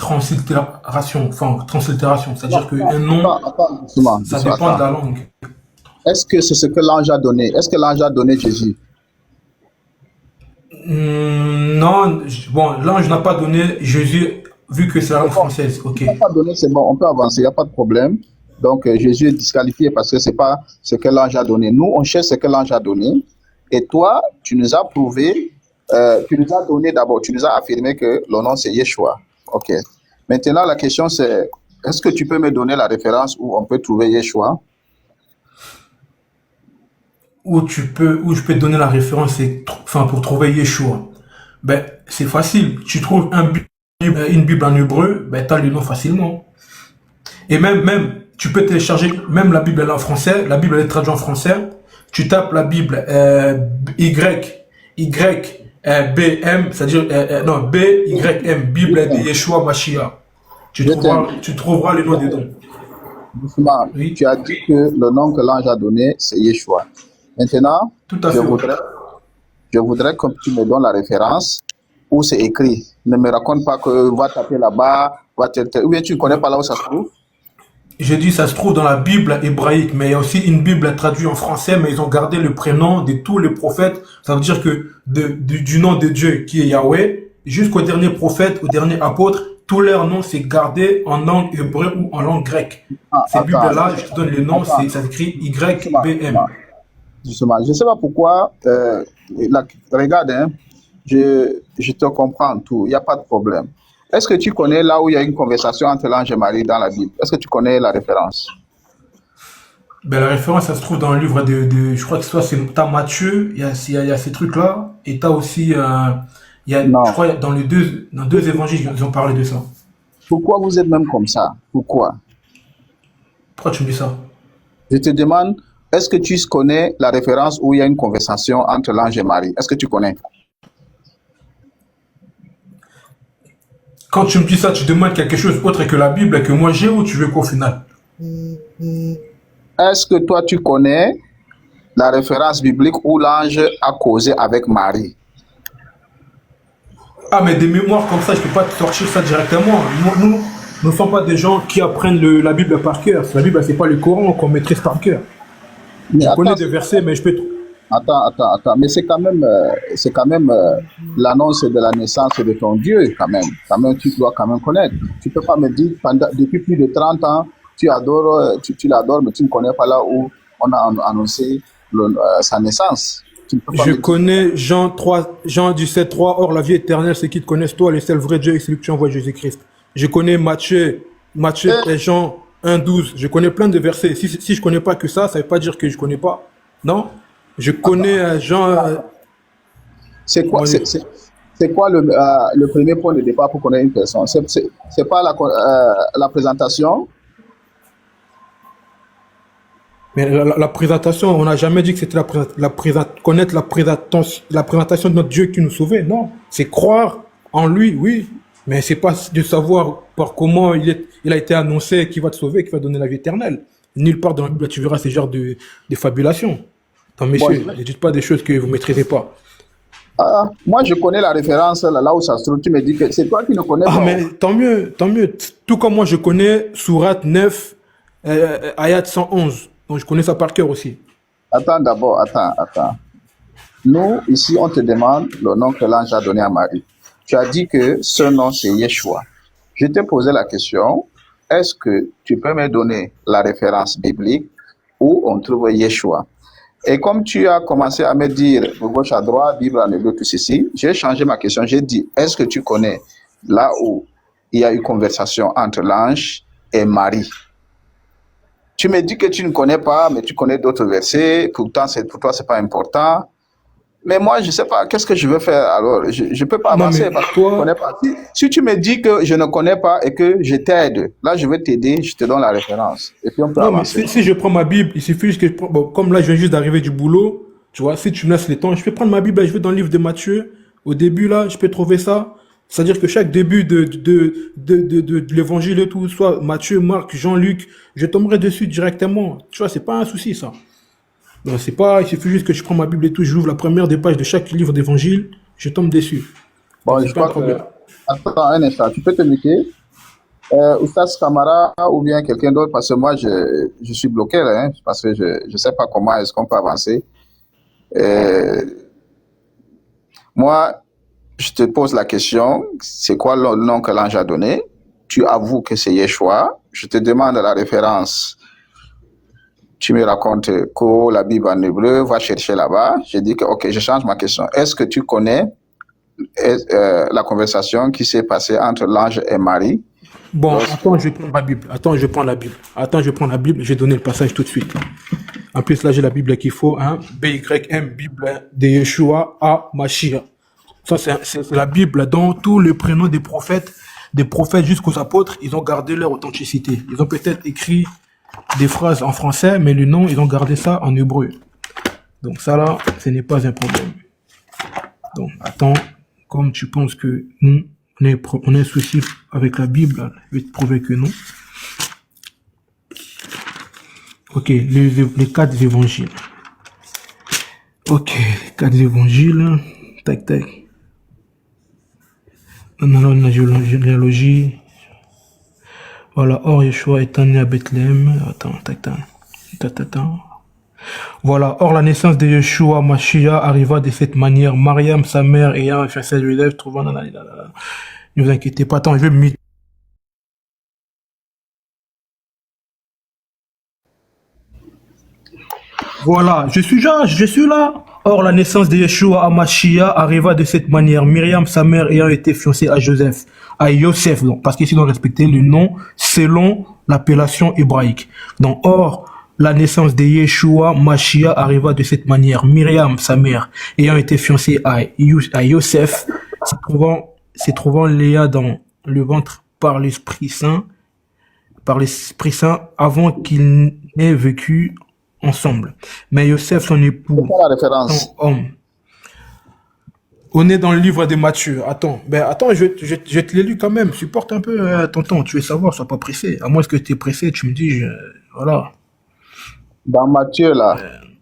translittération, enfin, translittération, Non, c'est-à-dire non, qu'un nom, attends, doucement, ça doucement, dépend de attends. la langue. Est-ce que c'est ce que l'ange a donné? Est-ce que l'ange a donné Jésus? Non, bon, l'ange n'a pas donné Jésus, vu que c'est la C'est langue bon. française, ok. Il n'a pas donné, c'est bon, on peut avancer, il n'y a pas de problème. Donc, Jésus est disqualifié parce que ce n'est pas ce que l'ange a donné. Nous, on cherche ce que l'ange a donné. Et toi, tu nous as prouvé, tu nous as donné d'abord, tu nous as affirmé que le nom c'est Yeshua. OK. Maintenant, la question c'est, est-ce que tu peux me donner la référence où on peut trouver Yeshua? Où je peux te donner la référence, enfin, pour trouver Yeshua. Ben, c'est facile. Tu trouves une Bible en hébreu, ben, tu as le nom facilement. Et même, tu peux télécharger, même la Bible elle est en français, la Bible elle est traduite en français. Tu tapes la Bible B, M, c'est-à-dire, non, B, Y, M, Bible de Justement, Yeshua Mashiach. je t'aime. Tu trouveras le nom dedans. Justement, Oui, tu as dit que le nom que l'ange a donné, c'est Yeshua. Maintenant, tout à je fait. voudrais, je voudrais que tu me donnes la référence où c'est écrit. Ne me raconte pas que va taper là-bas, ou bien tu ne connais pas là où ça se trouve. J'ai dit, ça se trouve dans la Bible hébraïque, mais il y a aussi une Bible traduite en français, mais ils ont gardé le prénom de tous les prophètes. Ça veut dire que du nom de Dieu qui est Yahweh, jusqu'au dernier prophète, au dernier apôtre, tous leurs noms c'est gardé en langue hébreu ou en langue grecque. Ah, Ces attends, Bibles-là, je te donne le nom, attends, ça s'écrit justement, YBM. justement, justement. Je ne sais pas pourquoi, regarde, hein, je te comprends tout, il n'y a pas de problème. Est-ce que tu connais là où il y a une conversation entre l'ange et Marie dans la Bible? Est-ce que tu connais la référence? Ben, la référence, ça se trouve dans le livre je crois que soit c'est, t'as Matthieu, il y a ces trucs-là, et t'as aussi, je Non. crois, dans deux évangiles, ils ont parlé de ça. Pourquoi vous êtes même comme ça? Pourquoi? Pourquoi tu me dis ça? Je te demande, est-ce que tu connais la référence où il y a une conversation entre l'ange et Marie? Est-ce que tu connais? Quand tu me dis ça, tu demandes quelque chose autre que la Bible que moi j'ai ou tu veux qu'au final? Est-ce que toi tu connais la référence biblique où l'ange a causé avec Marie? Ah, mais des mémoires comme ça, je peux pas te sortir ça directement. Nous ne sommes pas des gens qui apprennent la Bible par cœur. La Bible, c'est pas le Coran qu'on maîtrise par cœur. Mais Je connais attends, des versets, mais je peux. attends. Mais c'est quand même l'annonce de la naissance de ton Dieu, quand même. Quand même, tu dois quand même connaître. Tu peux pas me dire, depuis plus de 30 ans, tu adores, tu l'adores, mais tu ne connais pas là où on a annoncé sa naissance. Tu ne peux pas Je me dire. connais Jean 17, 3. Or, la vie éternelle, c'est qu'ils te connaissent, toi, le seul vrai Dieu, et celui que tu envoies, Jésus-Christ. Je connais Matthieu et Jean 1, 12. Je connais plein de versets. Si je connais pas que ça veut pas dire que je connais pas. Non? Je connais Attends, Jean. c'est quoi, Vas-y. c'est quoi le premier point de départ pour connaître une personne? C'est pas la présentation. Mais la présentation, on n'a jamais dit que c'était connaître la présentation de notre Dieu qui nous sauvait. Non, c'est croire en lui, oui. Mais c'est pas de savoir par comment il a été annoncé qu'il va te sauver, qu'il va te donner la vie éternelle. Nulle part dans la Bible, tu verras ces genres de fabulations. Attends, Bon, messieurs, ne dites pas des choses que vous ne maîtrisez pas. moi, je connais la référence là où ça se trouve. Tu me dis que c'est toi qui ne connais Ah, pas. mais tant mieux, tant mieux. Tout comme moi, je connais Sourate 9, Ayat 111. Donc, je connais ça par cœur aussi. Attends d'abord, attends. Nous, ici, on te demande le nom que l'ange a donné à Marie. Tu as dit que ce nom, c'est Yeshua. Je t'ai posé la question, est-ce que tu peux me donner la référence biblique où on trouve Yeshua? Et comme tu as commencé à me dire de gauche à droite, Bible en hébreu, tout ceci, j'ai changé ma question. J'ai dit, est-ce que tu connais là où il y a eu conversation entre l'ange et Marie? Tu me dis que tu ne connais pas, mais tu connais d'autres versets. Pourtant, pour toi, c'est pas important. Mais moi, je ne sais pas, qu'est-ce que je veux faire alors? Je ne peux pas Non, mais avancer parce que je ne toi, connais pas. Si tu me dis que je ne connais pas et que je t'aide, là, je vais t'aider, je te donne la référence. Et puis, on peut non, mais avancer. si je prends ma Bible, il suffit juste que bon, comme là, je viens juste d'arriver du boulot, tu vois, si tu me laisses le temps, je peux prendre ma Bible, là, je vais dans le livre de Matthieu. Au début, là, je peux trouver ça. C'est-à-dire que chaque début de l'évangile et tout, soit Matthieu, Marc, Jean-Luc, je tomberai dessus directement. Tu vois, c'est pas un souci, ça. Donc, c'est pas, il suffit juste que je prends ma Bible et tout, j'ouvre la première des pages de chaque livre d'évangile, je tombe dessus. Donc, Bon, c'est je pas un crois que... problème. Attends un instant, tu peux te muter? Oustas Kamara ou bien quelqu'un d'autre, parce que moi, je suis bloqué là, hein, parce que je ne sais pas comment est-ce qu'on peut avancer. Euh, Moi, je te pose la question, c'est quoi le nom que l'ange a donné? Tu avoues que c'est Yeshua. Je te demande la référence. Tu me racontes que la Bible en hébreu, va chercher là-bas. Je dis que, ok, je change ma question. Est-ce que tu connais la conversation qui s'est passée entre l'ange et Marie? Bon, Lorsque... attends, je vais prendre la Bible. Attends, je prends la Bible. Attends, je prends la Bible. Je vais donner le passage tout de suite. En plus, là, j'ai la Bible qu'il faut. Hein. BYM, Bible de Yeshua à Mashiach. Ça, c'est la Bible dont tous les prénoms des prophètes jusqu'aux apôtres, ils ont gardé leur authenticité. Ils ont peut-être écrit des phrases en français, mais le nom, ils ont gardé ça en hébreu. Donc ça, là, ce n'est pas un problème. Donc, attends, comme tu penses que nous, on a un souci avec la Bible, je vais te prouver que non. Ok, les 4 évangiles. Ok, les 4 évangiles. Tac, tac. On a la généalogie. Voilà, or Yeshua étant né à Bethléem. Attends, tac, tac. Attends. Voilà, or la naissance de Yeshua Mashiach arriva de cette manière. Mariam, sa mère, ayant fait ses élèves, trouvant... Ne vous inquiétez pas, attends, je vais me... Voilà, je suis là. Or, la naissance de Yeshua à Mashiach arriva de cette manière. Myriam, sa mère, ayant été fiancée à Joseph, à Yosef, donc, parce qu'ici, on doit respecter le nom selon l'appellation hébraïque. Donc, or, la naissance de Yeshua Mashiach arriva de cette manière. Myriam, sa mère, ayant été fiancée à Yosef, se trouvant Léa dans le ventre par l'Esprit Saint, avant qu'ils n'aient vécu ensemble. Mais Yosef, son C'est époux, quoi la référence? homme. On est dans le livre de Matthieu. Attends, je te l'ai lu quand même. Supporte un peu, tonton. Tu veux savoir, sois pas pressé. À moins que tu es pressé, tu me dis, voilà. Dans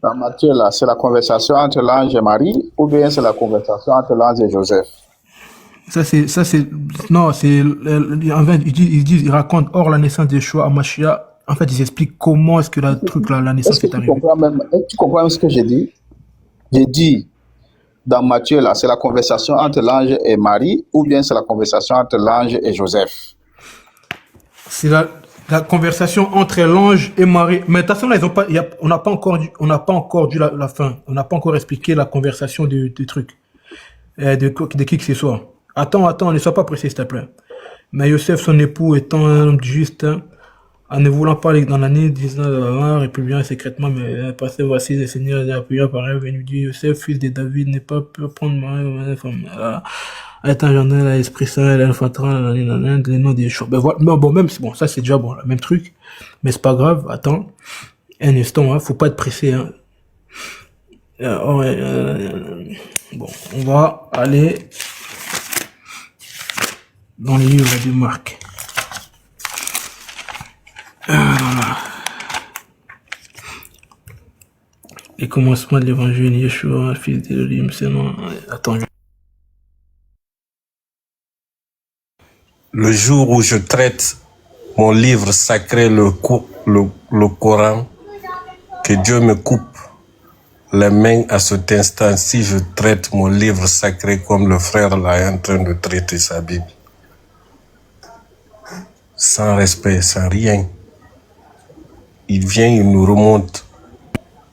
dans Matthieu là, c'est la conversation entre l'ange et Marie ou bien c'est la conversation entre l'ange et Joseph? Non, en fait, ils racontent, hors la naissance de Yeshua à Mashiach. En fait, ils expliquent comment est-ce que la Est-ce naissance que est arrivée. tu comprends même ce que j'ai dit? J'ai dit, dans Matthieu, là, c'est la conversation entre l'ange et Marie, ou bien c'est la conversation entre l'ange et Joseph? C'est la conversation entre l'ange et Marie. Mais de toute façon, là, on n'a pas encore dû la fin. On n'a pas encore expliqué la conversation du truc. De qui que ce soit. Attends, ne sois pas pressé, s'il te plaît. Mais Yosef, son époux, étant un homme juste, hein, en ne voulant pas aller dans l'année 19 républicain secrètement, mais passé voici le Seigneur de la prière par un venu dit Yosef, fils de David, n'est pas pu prendre ma femme. Étant journal à l'Esprit Saint, elle infantera les noms des choses. Ben voilà, bon, même, bon, ça c'est déjà bon, le même truc, mais c'est pas grave, attends, un instant, hein, faut pas être pressé, hein. Bon, on va aller dans les livres de Marc. Les commencements de l'évangile, Yeshua, fils d'Élohim, c'est non. Attends. Le jour où je traite mon livre sacré, le Coran, que Dieu me coupe les mains à cet instant si je traite mon livre sacré comme le frère là est en train de traiter sa Bible. Sans respect, sans rien. Il vient, il nous remonte.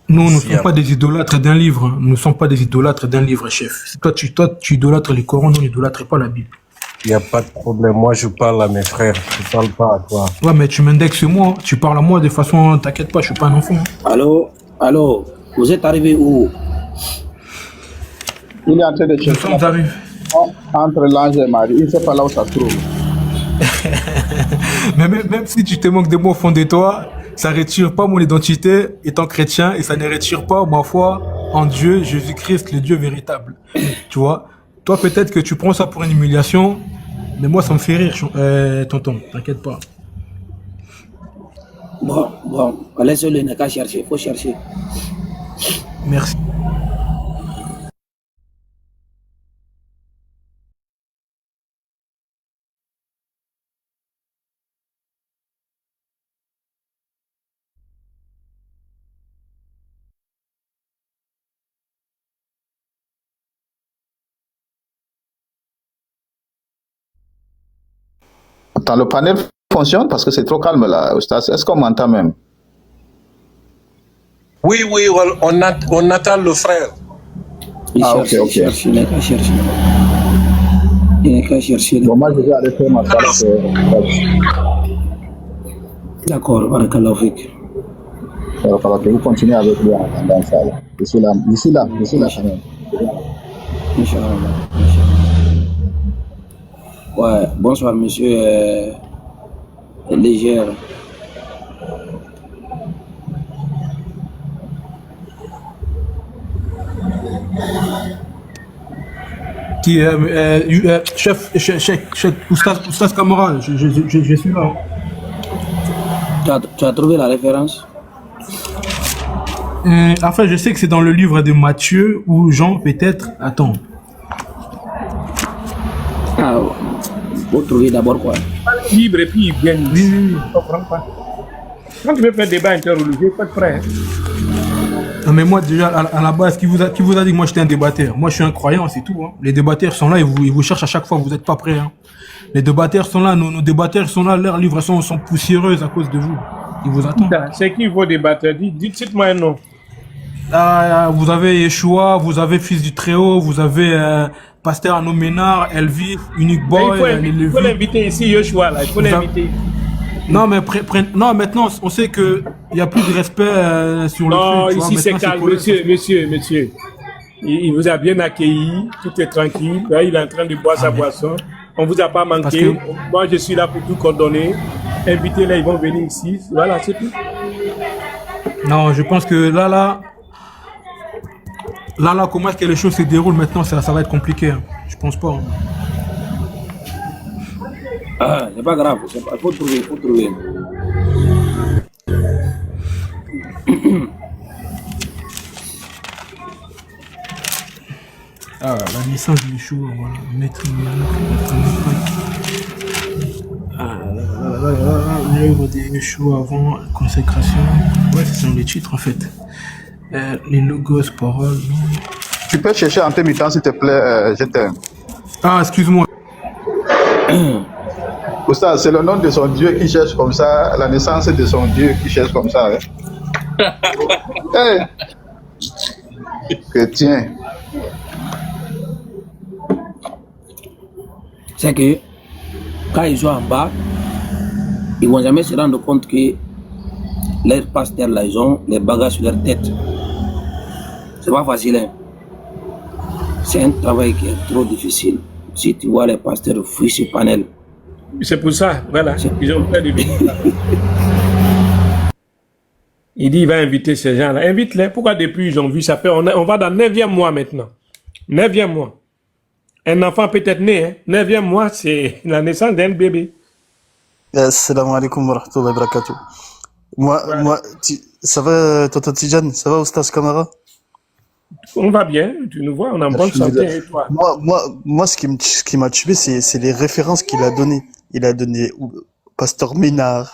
Nous ne sommes pas des idolâtres d'un livre. Nous ne sommes pas des idolâtres d'un livre, chef. Toi, tu idolâtres les Corans, nous n'idolâtres pas la Bible. Il n'y a pas de problème. Moi, je parle à mes frères. Je ne parle pas à toi. Ouais, mais tu m'indexes moi. Tu parles à moi de façon... T'inquiète pas, je suis pas un enfant. Allô, vous êtes arrivé où? Il est en train de Nous chercher sommes arrivés. entre l'ange et Marie. Il ne sait pas là où ça se trouve. Mais même si tu te manques de mots au fond de toi, ça ne retire pas mon identité étant chrétien et ça ne retire pas ma foi en Dieu, Jésus-Christ, le Dieu véritable. Tu vois? Toi, peut-être que tu prends ça pour une humiliation, mais moi, ça me fait rire, tonton. T'inquiète pas. Bon, laissez-le, n'a qu'à chercher, faut chercher. Merci. Attends, le panel fonctionne parce que c'est trop calme là, Oustaz. Est-ce qu'on m'entend même? Oui, oui, on attend le frère. Il Ah, cherche, ok. il cherche, il n'est qu'à chercher. Il n'est qu'à chercher. Bon, moi, je vais aller faire ma tâche. D'accord, barakallahu fik. Alors que vous continuez avec lui en attendant ça. Là. D'ici là, quand même. Inch'Allah. Inch'Allah. Ouais, bonsoir, monsieur Légère. Qui chef Oustaz Camara, je suis là. Tu as trouvé la référence? Enfin, je sais que c'est dans le livre de Matthieu ou Jean, peut-être. Attends. Ah, faut trouver d'abord quoi? Libre et puis ils viennent. Oui, oui, oui. Je comprends pas. Quand tu veux faire débat interreligieux, faut être prêt. Non, mais moi, déjà, à la base, qui vous a dit que moi j'étais un débatteur? Moi, je suis un croyant, c'est tout. Hein. Les débatteurs sont là, ils vous cherchent à chaque fois, vous n'êtes pas prêts. Hein. Les débatteurs sont là, nos débatteurs sont là, leurs livres sont poussiéreuses à cause de vous. Ils vous attendent. C'est qui vos débatteurs? Dites-moi un nom. Ah, vous avez Yeshua, vous avez Fils du Très-Haut, vous avez Pasteur Arnaud Ménard, Elvis, Unique Mais Boy, il faut l'inviter ici, Yoshua, là. Il faut l'inviter. Non, mais non, maintenant, on sait que il y a plus de respect sur le Non, truc. ici c'est calme. Monsieur. Il vous a bien accueilli. Tout est tranquille. Là, il est en train de boire sa boisson. On vous a pas manqué. Moi, je suis là pour tout coordonner. Invitez-les, ils vont venir ici. Voilà, c'est tout. Non, je pense que là, comment est-ce que les choses se déroulent maintenant, ça va être compliqué. Hein. Je pense pas. Hein. Ah, c'est pas grave, faut trouver. Ah, la naissance de Yeshua, voilà. Maître l'œuvre de Yeshua avant la consécration. Ouais, ce sont les titres en fait. Les logos, paroles. Non. Tu peux chercher en mi-temps, s'il te plaît, je t'aime. Ah, excuse-moi. Oustaz, c'est le nom de son Dieu qui cherche comme ça, la naissance de son Dieu qui cherche comme ça. Hein? Hey. Chrétien. C'est que quand ils sont en bas, ils vont jamais se rendre compte que leurs pasteurs là, ils ont les bagages sur leur tête. C'est pas facile, hein? C'est un travail qui est trop difficile. Si tu vois les pasteurs fuir ce panel, C'est pour ça, voilà. Ils ont fait des vidéos. Il dit il va inviter ces gens-là. Invite-les. Pourquoi depuis ils ont vu ça fait on va dans le 9e mois maintenant. 9e mois. Un enfant peut être né. Hein. 9e mois, c'est la naissance d'un bébé. Assalamu alaikum wa rahmatullahi wa barakatuh. Moi, ça va, Tonton Tidjane? Ça va, Oustaz Camara? On va bien, tu nous vois, on est en bonne santé. Et toi? Moi, ce qui m'a tué, c'est les références qu'il a données. Il a donné Pasteur Ménard,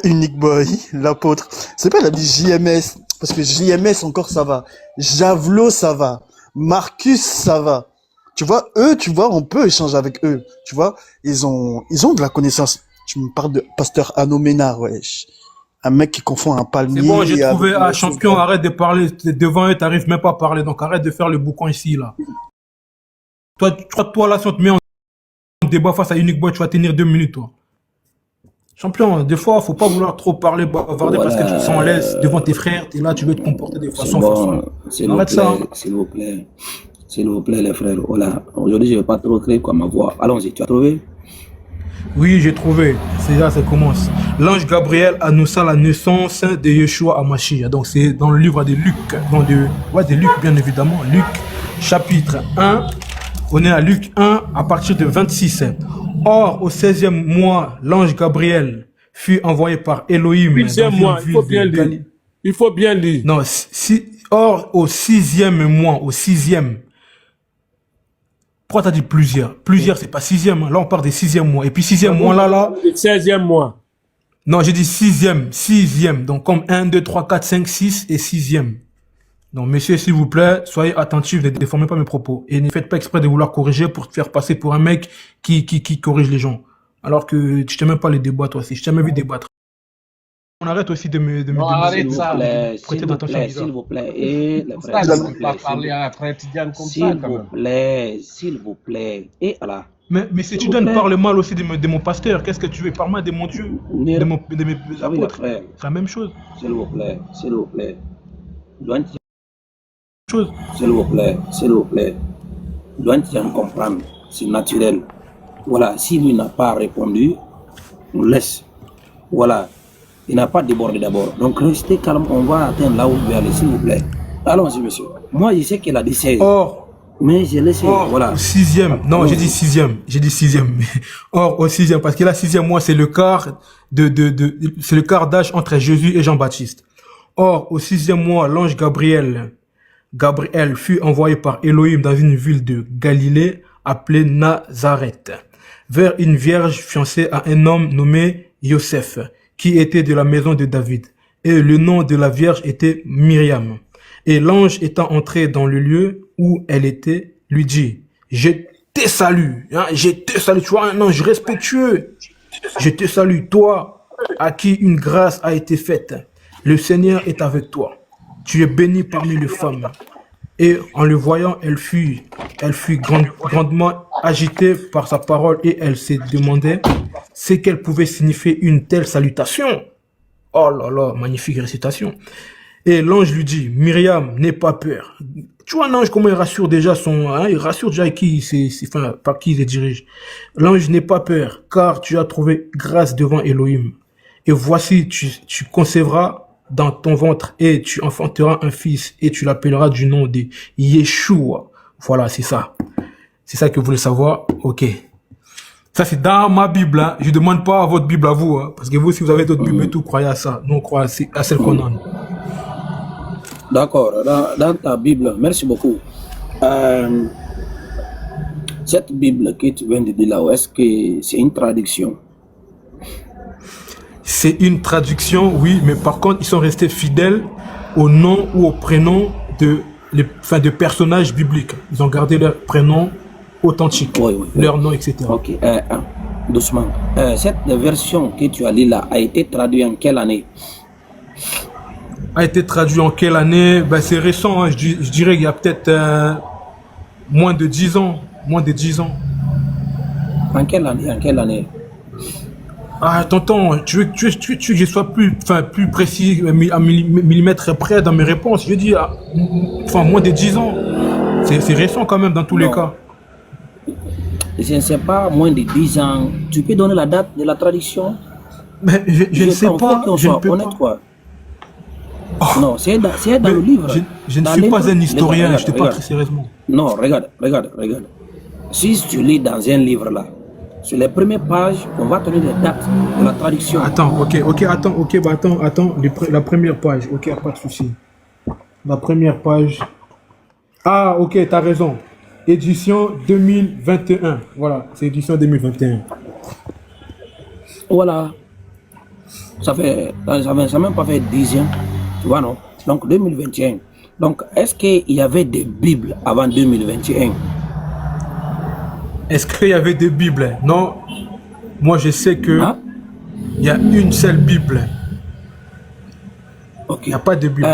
Unique Boy, l'apôtre. C'est pas, il a dit JMS, parce que JMS encore ça va. Javelot ça va. Marcus ça va. Tu vois, eux, on peut échanger avec eux. Tu vois, ils ont de la connaissance. Tu me parles de Pasteur Arnaud Ménard, wesh. Un mec qui confond un palmier. C'est bon, j'ai trouvé un champion, arrête de parler devant eux, t'arrives même pas à parler, donc arrête de faire le boucan ici, là. Toi, là, si on te met en débat face à Unique Boy, tu vas tenir 2 minutes, toi. Champion, des fois, faut pas vouloir trop parler, bavarder parce que tu te sens à l'aise devant tes frères, t'es là, tu veux te comporter de façon. bon, Arrête ça. s'il vous plaît, les frères. Voilà. Aujourd'hui, je vais pas trop créer comme ma voix. Allons-y, tu as trouvé? Oui, j'ai trouvé. C'est là, ça commence. L'ange Gabriel annonça la naissance de Yeshua à Mashiach. Donc, c'est dans le livre de Luc. De Luc, bien évidemment. Luc, chapitre 1. On est à Luc 1, à partir de 26. Or, au 16e mois, l'ange Gabriel fut envoyé par Elohim. 8e mois, il faut bien lire. Il faut bien lire. Non, or, au 6e mois, au 6e. Pourquoi t'as dit plusieurs? Plusieurs, c'est pas 6e. Là, on parle des 6e mois. Et puis 6e mois, là. Le 16e mois. Non, j'ai dit 6e. Donc, comme 1, 2, 3, 4, 5, 6 et 6e. Donc, messieurs, s'il vous plaît, soyez attentifs, ne déformez pas mes propos. Et ne faites pas exprès de vouloir corriger pour te faire passer pour un mec qui corrige les gens. Alors que tu t'aimes même pas les débats, toi aussi. Je t'ai même vu débattre. On arrête aussi de me Non, donner arrête S'il vous ça. plaît, prêter s'il vous d'attention plaît, bizarre. s'il vous plaît. Et les Pour frères, ça, s'il je ne vous peux pas plaît, parler après Tidiane comme ça, s'il quand vous même. plaît, s'il vous plaît. Et voilà. Mais si S'il tu vous donnes plaît. parle mal aussi de mon pasteur, qu'est-ce que tu veux? Parle mal de mon Dieu, de mes Oui, les apôtres. frères, C'est la même chose. s'il vous plaît, s'il vous plaît. Chose. S'il vous plaît, s'il vous plaît. Doit comprendre, c'est naturel. Voilà, si lui n'a pas répondu, on laisse. Voilà, il n'a pas débordé d'abord. Donc restez calme, on va atteindre là où vous voulez aller, s'il vous plaît. Allons-y, monsieur. Moi, je sais qu'il a dit 16, Or, mais j'ai laissé, voilà. au sixième, non, j'ai dit Allons-y. sixième, j'ai dit sixième. Or, au sixième, parce que là, sixième mois, c'est le quart c'est le quart d'âge entre Jésus et Jean-Baptiste. Or, au sixième mois, l'ange Gabriel fut envoyé par Elohim dans une ville de Galilée appelée Nazareth, vers une vierge fiancée à un homme nommé Joseph, qui était de la maison de David. Et le nom de la vierge était Myriam. Et l'ange étant entré dans le lieu où elle était, lui dit, je te salue, hein, je te salue, tu vois, un ange respectueux. Je te salue, toi, à qui une grâce a été faite. Le Seigneur est avec toi. Tu es bénie parmi les femmes. Et en le voyant, elle fut grandement agitée par sa parole et elle se demandait ce qu'elle pouvait signifier une telle salutation. Oh là là, magnifique récitation. Et l'ange lui dit, Myriam, n'aie pas peur. Tu vois un ange, comment il rassure déjà il rassure déjà par qui il se dirige. L'ange n'aie pas peur, car tu as trouvé grâce devant Elohim. Et voici, tu concevras dans ton ventre et tu enfanteras un fils et tu l'appelleras du nom de Yeshua. Voilà, c'est ça. C'est ça que vous voulez savoir. Ok. Ça, c'est dans ma Bible. Hein. Je ne demande pas à votre Bible à vous. Hein, parce que vous, si vous avez d'autres Bibles et tout, croyez à ça. Nous, on croit à celle qu'on a. D'accord, dans ta Bible, merci beaucoup. Cette Bible que tu viens de dire là, est-ce que c'est une traduction? C'est une traduction, oui, mais par contre, ils sont restés fidèles au nom ou au prénom de personnages bibliques. Ils ont gardé leur prénom authentique, Oui, leur nom, etc. Ok, doucement. Cette version que tu as lue là a été traduite en quelle année? A été traduit en quelle année? Ben, c'est récent, hein. Je dirais qu'il y a peut-être moins de 10 ans. Moins de 10 ans. En quelle année? En quelle année? Ah, tonton, tu veux que je sois plus précis, à millimètre près dans mes réponses. Je dis, moins de 10 ans. C'est récent quand même dans tous les cas. Je ne sais pas, moins de 10 ans. Tu peux donner la date de la traduction? Mais je ne sais pas, je ne peux pas. Quoi. Oh. Non, c'est dans le livre. Je ne suis pas un historien, je te parle très sérieusement. Non, regarde. Si tu lis dans un livre là, sur les premières pages, on va te donner les dates de la traduction. Attends, attends, la première page, ok, pas de souci. La première page. Ah, ok, t'as raison. Édition 2021. Voilà, c'est édition 2021. Voilà. Ça même pas fait 10 ans. Tu vois, non? Donc 2021. Donc, est-ce qu'il y avait des Bibles avant 2021? Est-ce qu'il y avait des Bibles? Non. Moi, je sais que il y a une seule Bible. Ok. Il n'y a pas de Bible.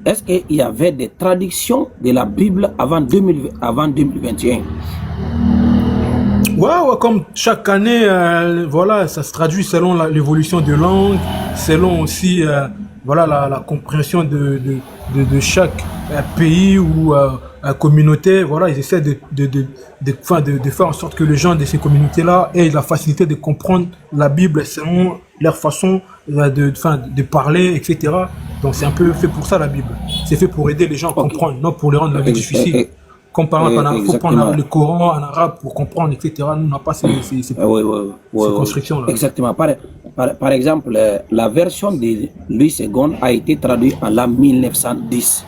Est-ce qu'il y avait des traductions de la Bible avant 2021? Ouais, comme chaque année, voilà, ça se traduit selon l'évolution de langue, selon aussi, voilà, la compréhension de chaque pays ou communauté. Voilà, ils essaient de faire en sorte que les gens de ces communautés-là aient la facilité de comprendre la Bible selon leur façon de parler, etc. Donc c'est un peu fait pour ça la Bible. C'est fait pour aider les gens à comprendre, non pour les rendre la vie difficile. Comme par exemple, il faut prendre le Coran en arabe pour comprendre, etc. Nous, on n'a pas ces constructions-là. Exactement. Par exemple, la version de Louis II a été traduite en l'an 1910.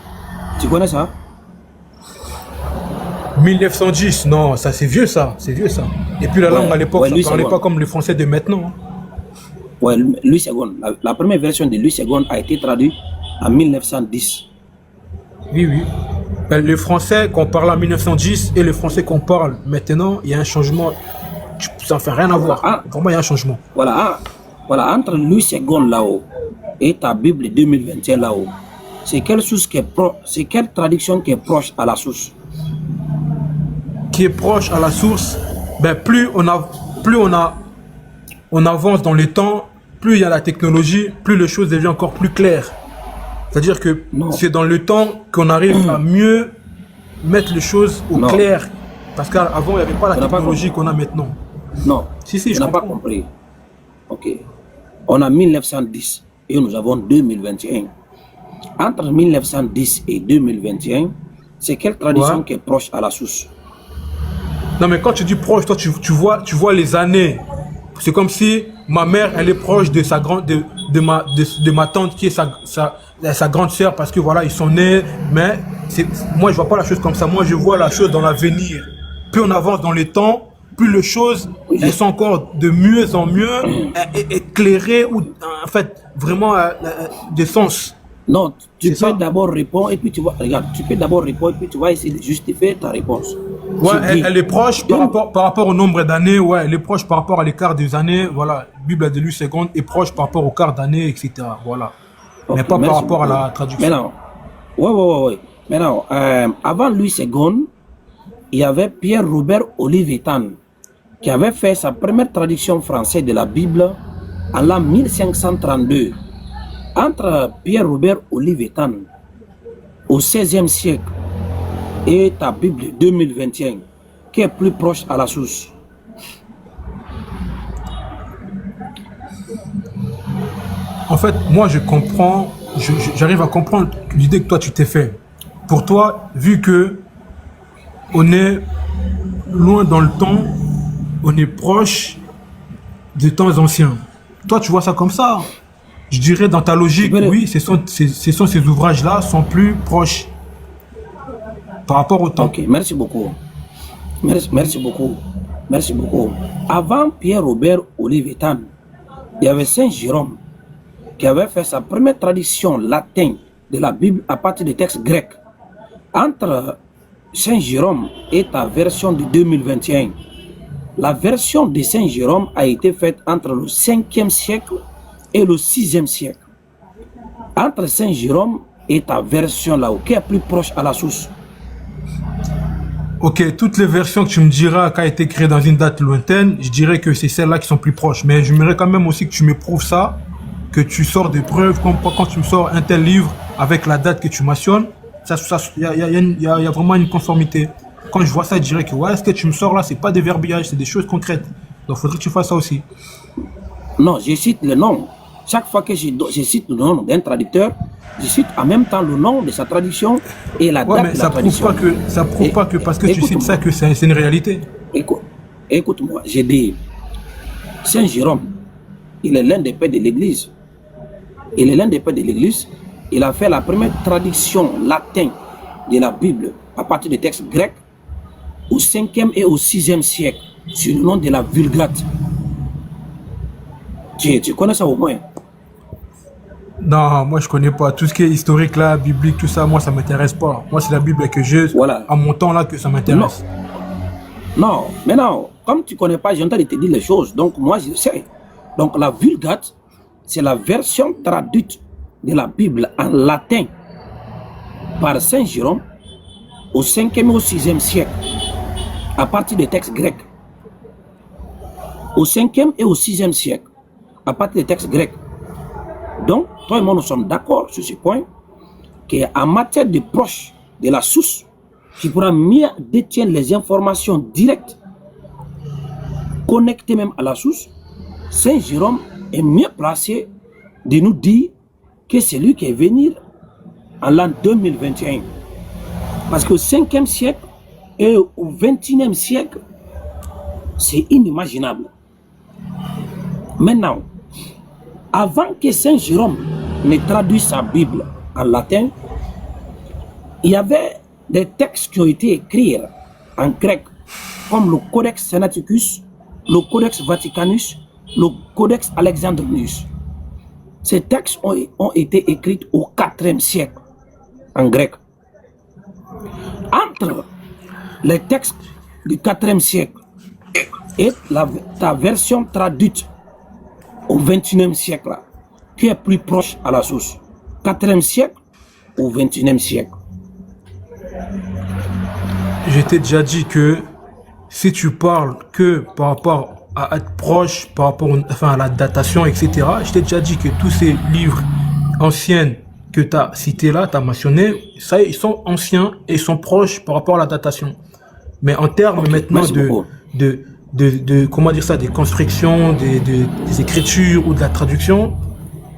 Tu connais ça? 1910, non, ça c'est vieux ça, Et puis la langue à l'époque, ça ne parlait pas comme le français de maintenant. Ouais, Louis II, la première version de Louis II a été traduite en 1910. Oui. Le français qu'on parle en 1910 et le français qu'on parle maintenant, il y a un changement ça ne fait rien à voir. Ah. Vraiment, il y a un changement. Voilà, voilà, entre Louis II là-haut et ta Bible 2021 là-haut, c'est quelle source qui est c'est quelle traduction qui est proche à la source? Qui est proche à la source, ben plus on avance dans les temps, plus il y a la technologie, plus les choses deviennent encore plus claires. C'est-à-dire que c'est dans le temps qu'on arrive à mieux mettre les choses au clair. Parce qu'avant, il n'y avait pas la technologie qu'on a maintenant. Non, si, je n'ai pas compris. Ok. On a 1910 et nous avons 2021. Entre 1910 et 2021, c'est quelle tradition qui est proche à la source? Non, mais quand tu dis proche, toi, tu vois les années. C'est comme si ma mère, elle est proche de sa grande, de ma tante qui est sa grande sœur parce que voilà, ils sont nés. Mais moi, je vois pas la chose comme ça. Moi, je vois la chose dans l'avenir. Plus on avance dans les temps, plus les choses, elles sont encore de mieux en mieux éclairées ou en fait vraiment des sens. Non, tu peux d'abord répondre et puis tu vas, regarde, tu peux d'abord répondre et puis tu vas essayer de justifier ta réponse. Ouais, elle est proche par rapport au nombre d'années, ouais, elle est proche par rapport à l'écart des années, voilà. Bible de Louis II est proche par rapport au quart d'année, etc. Voilà. Okay, mais pas par rapport à la traduction. Maintenant, ouais. Maintenant, avant Louis II, il y avait Pierre-Robert Olivetan qui avait fait sa première traduction française de la Bible en l'an 1532. Entre Pierre-Robert Olivetan au XVIe siècle et ta Bible 2021, qui est plus proche à la source? En fait, moi je comprends, j'arrive à comprendre l'idée que toi tu t'es fait. Pour toi, vu que on est loin dans le temps, on est proche des temps anciens. Toi tu vois ça comme ça? Je dirais dans ta logique, oui, ces ouvrages-là sont plus proches par rapport au temps. Ok, merci beaucoup. Merci beaucoup. Avant Pierre-Robert Olivetan, il y avait Saint Jérôme qui avait fait sa première traduction latine de la Bible à partir des textes grecs. Entre Saint Jérôme et ta version de 2021, la version de Saint Jérôme a été faite entre le 5e siècle et le 6e siècle. Entre Saint Jérôme et ta version là, qui est plus proche à la source? Ok, toutes les versions que tu me diras qui a été créée dans une date lointaine, je dirais que c'est celles-là qui sont plus proches. Mais j'aimerais quand même aussi que tu me prouves ça, que tu sors des preuves, comme quand tu me sors un tel livre avec la date que tu mentionnes, il y a vraiment une conformité. Quand je vois ça, je dirais que ouais, ce que tu me sors là, c'est pas des verbiages, c'est des choses concrètes. Donc il faudrait que tu fasses ça aussi. Non, je cite le nom. Chaque fois que je cite le nom d'un traducteur, je cite en même temps le nom de sa traduction et la date de la traduction. Ça prouve pas que parce que tu cites ça que c'est une réalité. Écoute-moi, j'ai dit, Saint Jérôme, il est l'un des pères de l'Église. Il a fait la première traduction latine de la Bible à partir des textes grecs au 5e et au 6e siècle, sur le nom de la Vulgate. Tu connais ça au moins? Non, moi je connais pas. Tout ce qui est historique là, biblique, tout ça, moi ça m'intéresse pas. Moi c'est la Bible que j'ai, à mon temps là, que ça m'intéresse. Non, mais non, comme tu connais pas, j'ai entendu te dire les choses, donc moi je sais. Donc la Vulgate, c'est la version traduite de la Bible en latin par Saint Jérôme au 5e et au 6e siècle, à partir des textes grecs. Au 5e et au 6e siècle, à partir des textes grecs. Donc, toi et moi, nous sommes d'accord sur ce point, qu'en matière de proche de la source, qui pourra mieux détenir les informations directes, connectées même à la source, Saint Jérôme est mieux placé de nous dire que c'est lui qui est venu en l'an 2021. Parce qu'au 5e siècle et au 21e siècle, c'est inimaginable. Maintenant, avant que Saint Jérôme ne traduise sa Bible en latin, il y avait des textes qui ont été écrits en grec, comme le Codex Sinaiticus, le Codex Vaticanus, le Codex Alexandrinus. Ces textes ont été écrits au 4e siècle en grec. Entre les textes du 4e siècle et ta version traduite au 21e siècle, là, qui est plus proche à la source? 4e siècle ou 21e siècle? Je t'ai déjà dit que si tu parles que par rapport à être proche, par rapport à la datation, etc., je t'ai déjà dit que tous ces livres anciens que tu as cités là, tu as mentionné, ça, ils sont anciens et ils sont proches par rapport à la datation. Mais en termes maintenant comment dire ça, des constructions, des écritures ou de la traduction,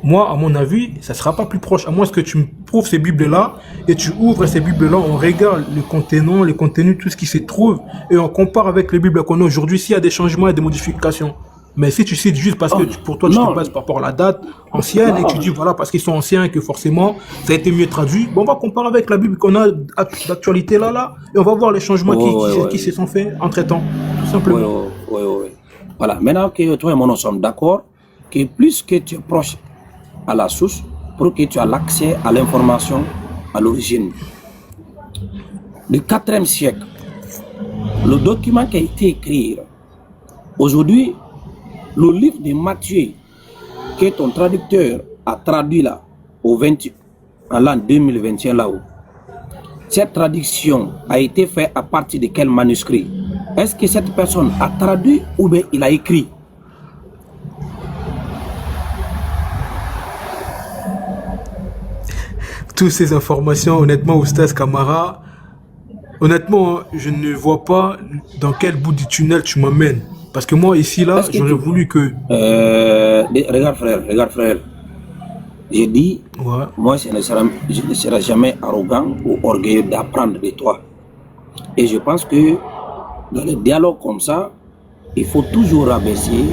moi, à mon avis, ça sera pas plus proche. À moins que tu me prouves ces Bibles-là et tu ouvres ces Bibles-là, on regarde le contenant, les contenus, tout ce qui s'y trouve et on compare avec les Bibles qu'on a aujourd'hui s'il y a des changements et des modifications. Mais si tu cites juste parce que pour toi, tu te bases par rapport à la date ancienne et que tu dis voilà, parce qu'ils sont anciens et que forcément ça a été mieux traduit, bon, on va comparer avec la Bible qu'on a d'actualité là, et on va voir les changements qui se sont faits entre temps, tout simplement. Oui. Voilà, maintenant que toi et moi nous sommes d'accord que plus que tu es proche à la source, pour que tu aies l'accès à l'information à l'origine. Du 4e siècle, le document qui a été écrit aujourd'hui, le livre de Matthieu que ton traducteur a traduit là en l'an 2021 là-haut, cette traduction a été faite à partir de quel manuscrit? Est-ce que cette personne a traduit ou bien il a écrit? Toutes ces informations, honnêtement, Oustaz Kamara, honnêtement, je ne vois pas dans quel bout du tunnel tu m'emmènes. Parce que moi, ici, là, j'aurais voulu que... Regarde, frère. J'ai dit, moi, je ne serai jamais arrogant ou orgueilleux d'apprendre de toi. Et je pense que dans les dialogues comme ça, il faut toujours rabaisser,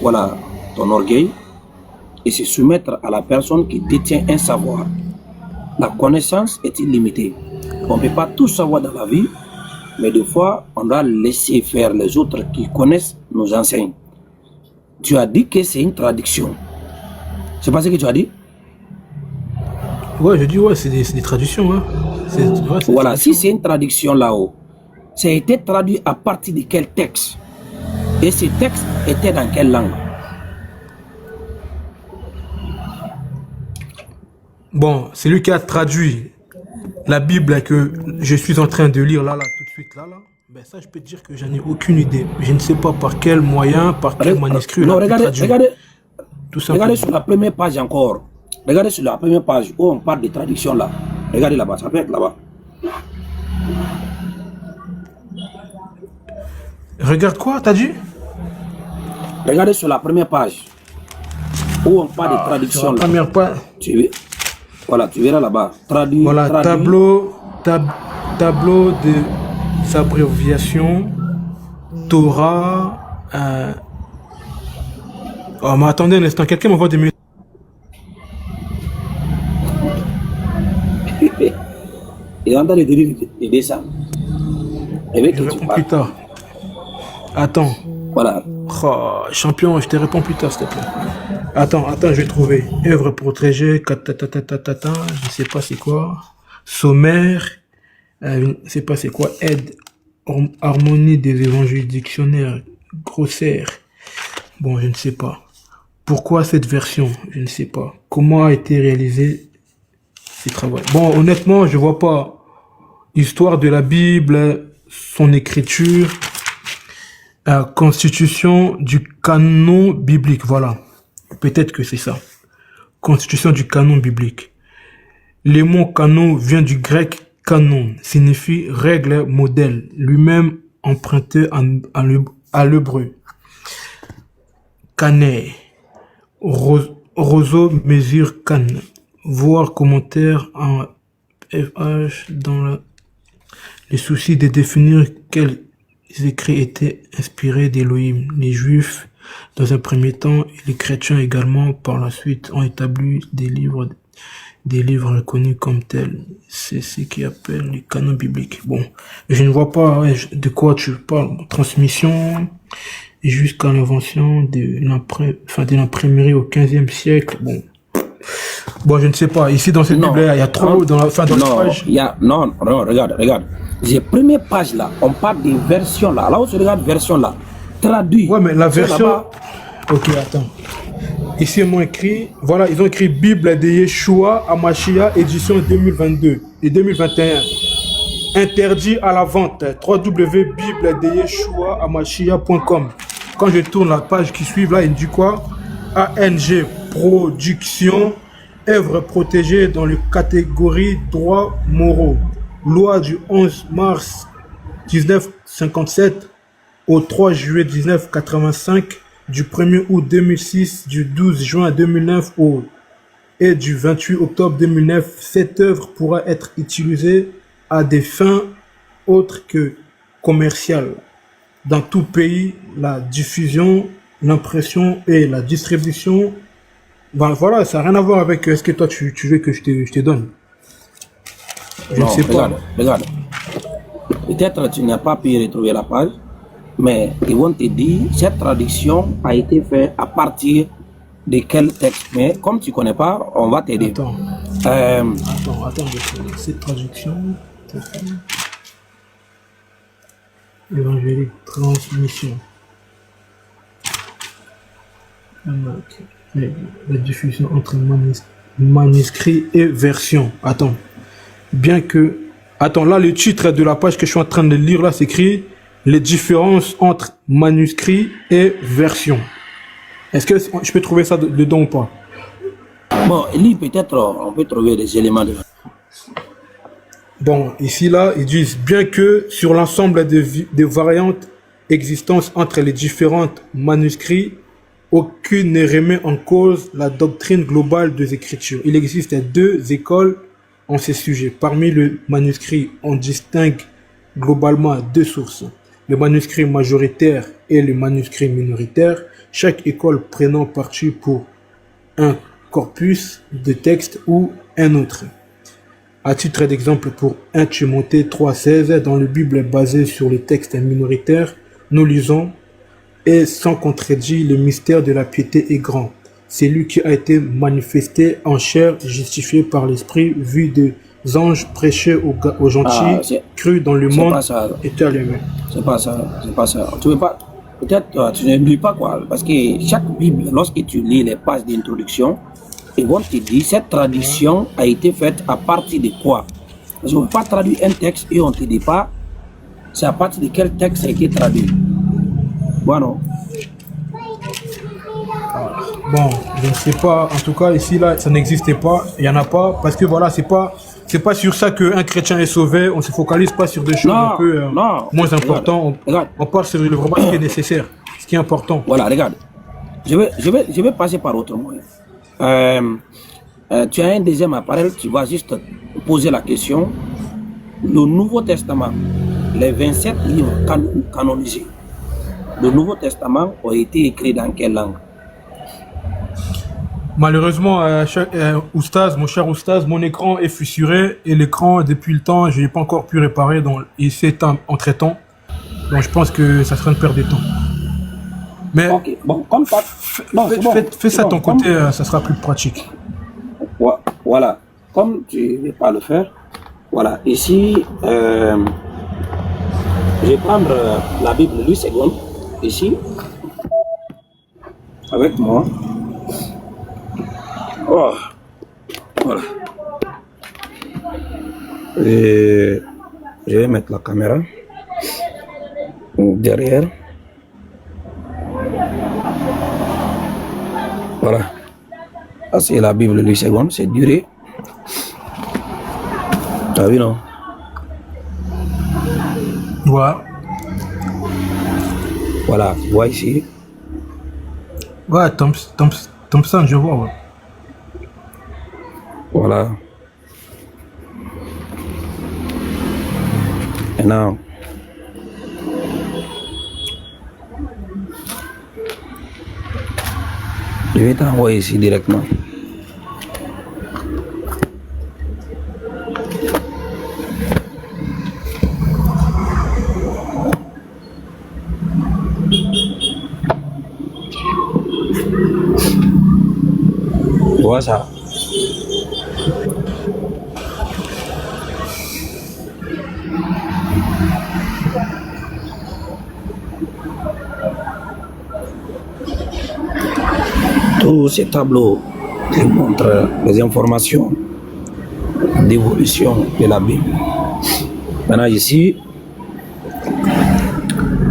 voilà, ton orgueil et se soumettre à la personne qui détient un savoir. La connaissance est illimitée. On ne peut pas tout savoir dans la vie, mais des fois, on doit laisser faire les autres qui connaissent nos enseignes. Tu as dit que c'est une traduction. C'est pas ce que tu as dit? Ouais, je dis, ouais, c'est des traductions. Hein. Voilà, si c'est une traduction là-haut, ça a été traduit à partir de quel texte? Et ce texte était dans quelle langue? Bon, c'est lui qui a traduit la Bible que je suis en train de lire là, tout de suite là. Ben ça, je peux te dire que j'en ai aucune idée. Je ne sais pas par quel moyen, par quel manuscrit. Non, regardez sur la première page encore. Regardez sur la première page où on parle de traduction là. Regardez là-bas, ça peut être là-bas. Regarde quoi, t'as dit? Regardez sur la première page où on parle de traduction là. Première page. Voilà, tu verras là-bas. Voilà, tableau de s'abréviation, Torah. Oh, mais attendez un instant, quelqu'un m'envoie des minutes. Et on a les dessins. Je réponds plus tard. Attends. Voilà. Oh, champion, je te réponds plus tard, s'il te plaît. Attends, je vais trouver. Œuvre protégée, je sais pas c'est quoi. Sommaire, je sais pas c'est quoi. Aide, harmonie des évangiles, dictionnaire, grossaire. Bon, je ne sais pas. Pourquoi cette version? Je ne sais pas. Comment a été réalisé ces travaux? Bon, honnêtement, je vois pas l'histoire de la Bible, son écriture, constitution du canon biblique, voilà. Peut-être que c'est ça. Constitution du canon biblique. Le mot canon vient du grec canon, signifie règle, modèle, lui-même emprunté à l'hébreu. Canet, roseau, mesure, canne. Voir commentaire en FH dans les soucis de définir quels écrits étaient inspirés d'Élohim. Les Juifs, dans un premier temps, et les chrétiens également, par la suite, ont établi des livres reconnus comme tels. C'est ce qu'ils appellent les canons bibliques. Bon, je ne vois pas de quoi tu parles. Transmission jusqu'à l'invention de l'imprimerie au 15e siècle. Bon, je ne sais pas. Ici, dans cette Bible, il y a trop dans la page. Non, regarde. Les premières pages là, on parle des versions là. Là où tu regardes version là, traduit. Ouais, mais la C'est version. là-bas. Ok, attends. Ici, ils m'ont écrit. Voilà, ils ont écrit Bible de Yeshua Amashia, édition 2022 et 2021. Interdit à la vente. www.bibledeyeshuaamashia.com. Quand je tourne la page qui suit, là, il dit quoi? ANG Production, œuvre protégée dans les catégories droits moraux. Loi du 11 mars 1957 au 3 juillet 1985, du 1er août 2006, du 12 juin 2009 et du 28 octobre 2009. Cette œuvre pourra être utilisée à des fins autres que commerciales dans tout pays. La diffusion, l'impression et la distribution, ben voilà, ça n'a rien à voir avec ce que toi tu veux que je te donne. Je ne sais pas. Regarde. Peut-être tu n'as pas pu retrouver la page, mais ils vont te dire cette traduction a été faite à partir de quel texte. Mais comme tu ne connais pas, on va t'aider. Attends, cette traduction. Évangélique transmission. La diffusion entre manuscrit et version. Attends. Attends, là, le titre de la page que je suis en train de lire, là, c'est écrit les différences entre manuscrit et version. Est-ce que je peux trouver ça dedans ou pas? Bon, lis peut-être, on peut trouver des éléments de... Bon, ici, là, ils disent bien que sur l'ensemble des variantes existantes entre les différents manuscrits, aucune ne remet en cause la doctrine globale des Écritures. Il existe deux écoles en ces sujets. Parmi le manuscrit, on distingue globalement deux sources. Le manuscrit majoritaire et le manuscrit minoritaire, chaque école prenant parti pour un corpus de texte ou un autre. À titre d'exemple, pour 1 Timothée 3,16, dans la Bible basée sur les textes minoritaires, nous lisons « Et sans contredit, le mystère de la piété est grand. C'est lui qui a été manifesté en chair, justifié par l'Esprit, vu des anges, prêché aux gentils, cru dans le monde, éternellement. » C'est pas ça. Tu veux pas... Peut-être tu ne lis pas quoi, parce que chaque Bible, lorsque tu lis les pages d'introduction, ils vont te dire cette traduction a été faite à partir de quoi. Parce qu'on ne peut pas traduire un texte et on ne te dit pas c'est à partir de quel texte a été traduit. Bon, je ne sais pas. En tout cas, ici, là, ça n'existait pas. Il n'y en a pas. Parce que voilà, c'est pas sur ça qu'un chrétien est sauvé. On ne se focalise pas sur des choses un peu moins importantes. On part sur vraiment ce qui est nécessaire, ce qui est important. Voilà, regarde. Je vais passer par autre moyen. Tu as un deuxième appareil, tu vas juste poser la question. Le Nouveau Testament, les 27 livres canonisés, le Nouveau Testament ont été écrits dans quelle langue? Malheureusement, mon cher Oustaz, mon écran est fissuré et l'écran, depuis le temps, je n'ai pas encore pu réparer, donc il s'éteint entre-temps. Donc je pense que ça serait une perte de temps. Mais okay. Bon, comme ça, fais ça de ton côté, ça sera plus pratique. Voilà, comme tu ne veux pas le faire, voilà, ici, je vais prendre la Bible 8 secondes, ici, avec moi. Oh, voilà. Et je vais mettre la caméra derrière. Voilà. Ça, c'est la Bible 8 secondes, c'est duré. T'as vu, non? Ouais. Voilà, tu vois ici. Ouais, Thompson, je vois, ouais. Voilà. Maintenant, je vais t'envoyer ici directement. Voilà ça. Tous ces tableaux qui montrent les informations d'évolution de la Bible. Maintenant ici,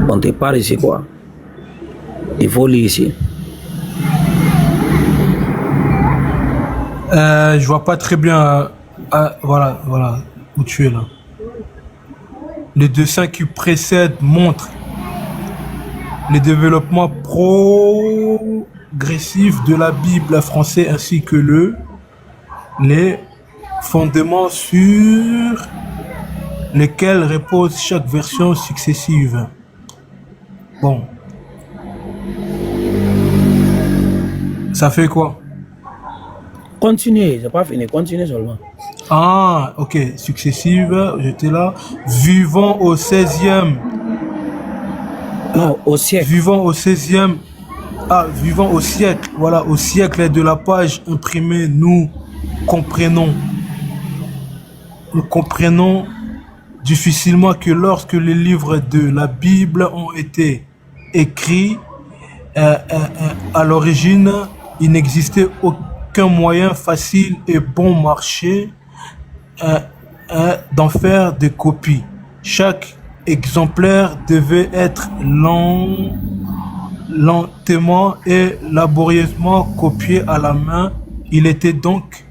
on te parle ici quoi? Il faut lire ici. Je vois pas très bien. Voilà, voilà où tu es là. Les dessins qui précèdent montrent les développements progressifs de la Bible française ainsi que les fondements sur lesquels repose chaque version successive. Bon. Ça fait quoi? Continuez, j'ai pas fini, continuez seulement. Ah, ok, successive, j'étais là. Vivant au 16e. Non, au siècle. Vivant au 16e. Ah, vivant au siècle. Voilà, au siècle de la page imprimée, nous comprenons difficilement que lorsque les livres de la Bible ont été écrits, à l'origine, il n'existait aucun moyen facile et bon marché d'en faire des copies. Chaque exemplaire devait être lentement et laborieusement copié à la main. Il était donc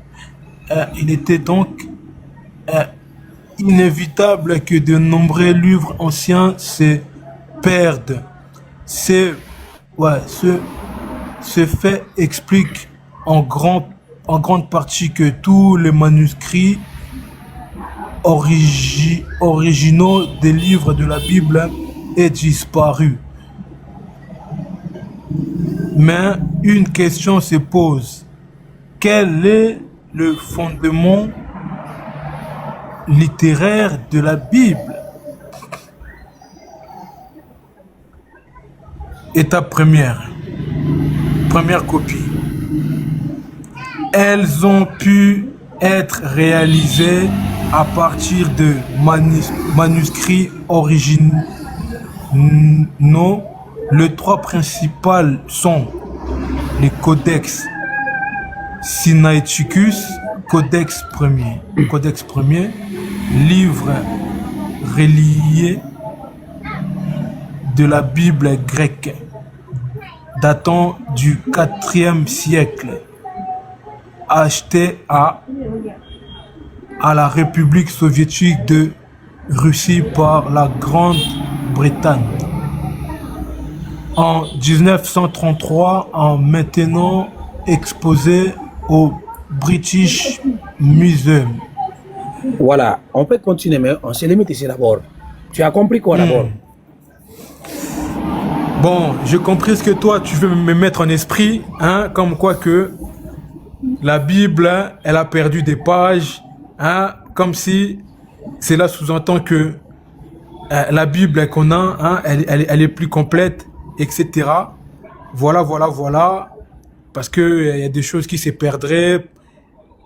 inévitable que de nombreux livres anciens se perdent. Ce fait explique en grande partie que tous les manuscrits originaux des livres de la Bible aient disparu. Mais une question se pose. Quel est le fondement littéraire de la Bible? Étape première copie. Elles ont pu être réalisées à partir de manuscrits originaux. Les trois principales sont les codex Sinaiticus, codex premier, livre relié de la Bible grecque, datant du IVe siècle, acheté à la République soviétique de Russie par la Grande-Bretagne en 1933, en maintenant exposé au British Museum. Voilà, on peut continuer, mais on se limite ici d'abord. Tu as compris quoi d'abord? Bon, j'ai compris ce que toi tu veux me mettre en esprit, hein, comme quoi que la Bible, elle a perdu des pages, hein, comme si cela sous-entend que la Bible qu'on a, hein, elle est plus complète, etc. Voilà, parce que il y a des choses qui se perdraient,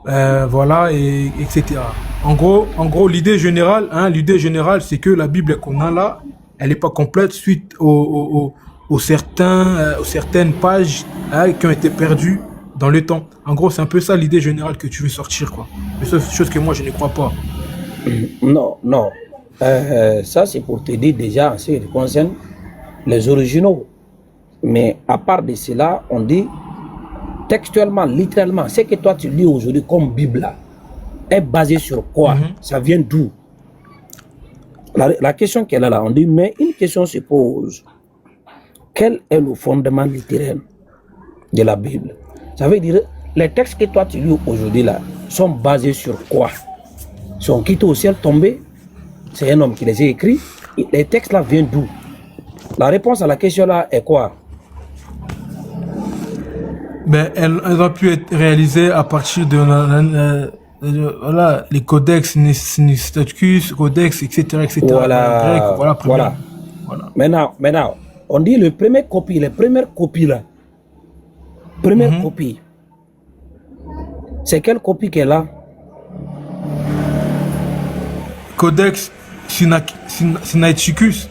voilà, etc. En gros, l'idée générale, c'est que la Bible qu'on a là, elle n'est pas complète suite aux certaines pages, hein, qui ont été perdues dans le temps. En gros, c'est un peu ça l'idée générale que tu veux sortir, quoi. Mais c'est chose que moi, je ne crois pas. Non. Ça, c'est pour te dire déjà en ce qui concerne les originaux. Mais à part de cela, on dit textuellement, littéralement, ce que toi tu lis aujourd'hui comme Bible là, est basé sur quoi? Ça vient d'où? La question qu'elle a là, on dit, mais une question se pose. Quel est le fondement littéraire de la Bible? Ça veut dire, les textes que toi tu lis aujourd'hui là, sont basés sur quoi? Sont quittés au ciel tombés? C'est un homme qui les a écrits. Les textes là viennent d'où? La réponse à la question là est quoi? Ben, elles ont pu être réalisées à partir de voilà, les codex Sinaiticus, codex, etc. Voilà. Grec, voilà. Maintenant, on dit les premières copies là. Première copie. C'est quelle copie qu'elle a? Codex Sinaiticus.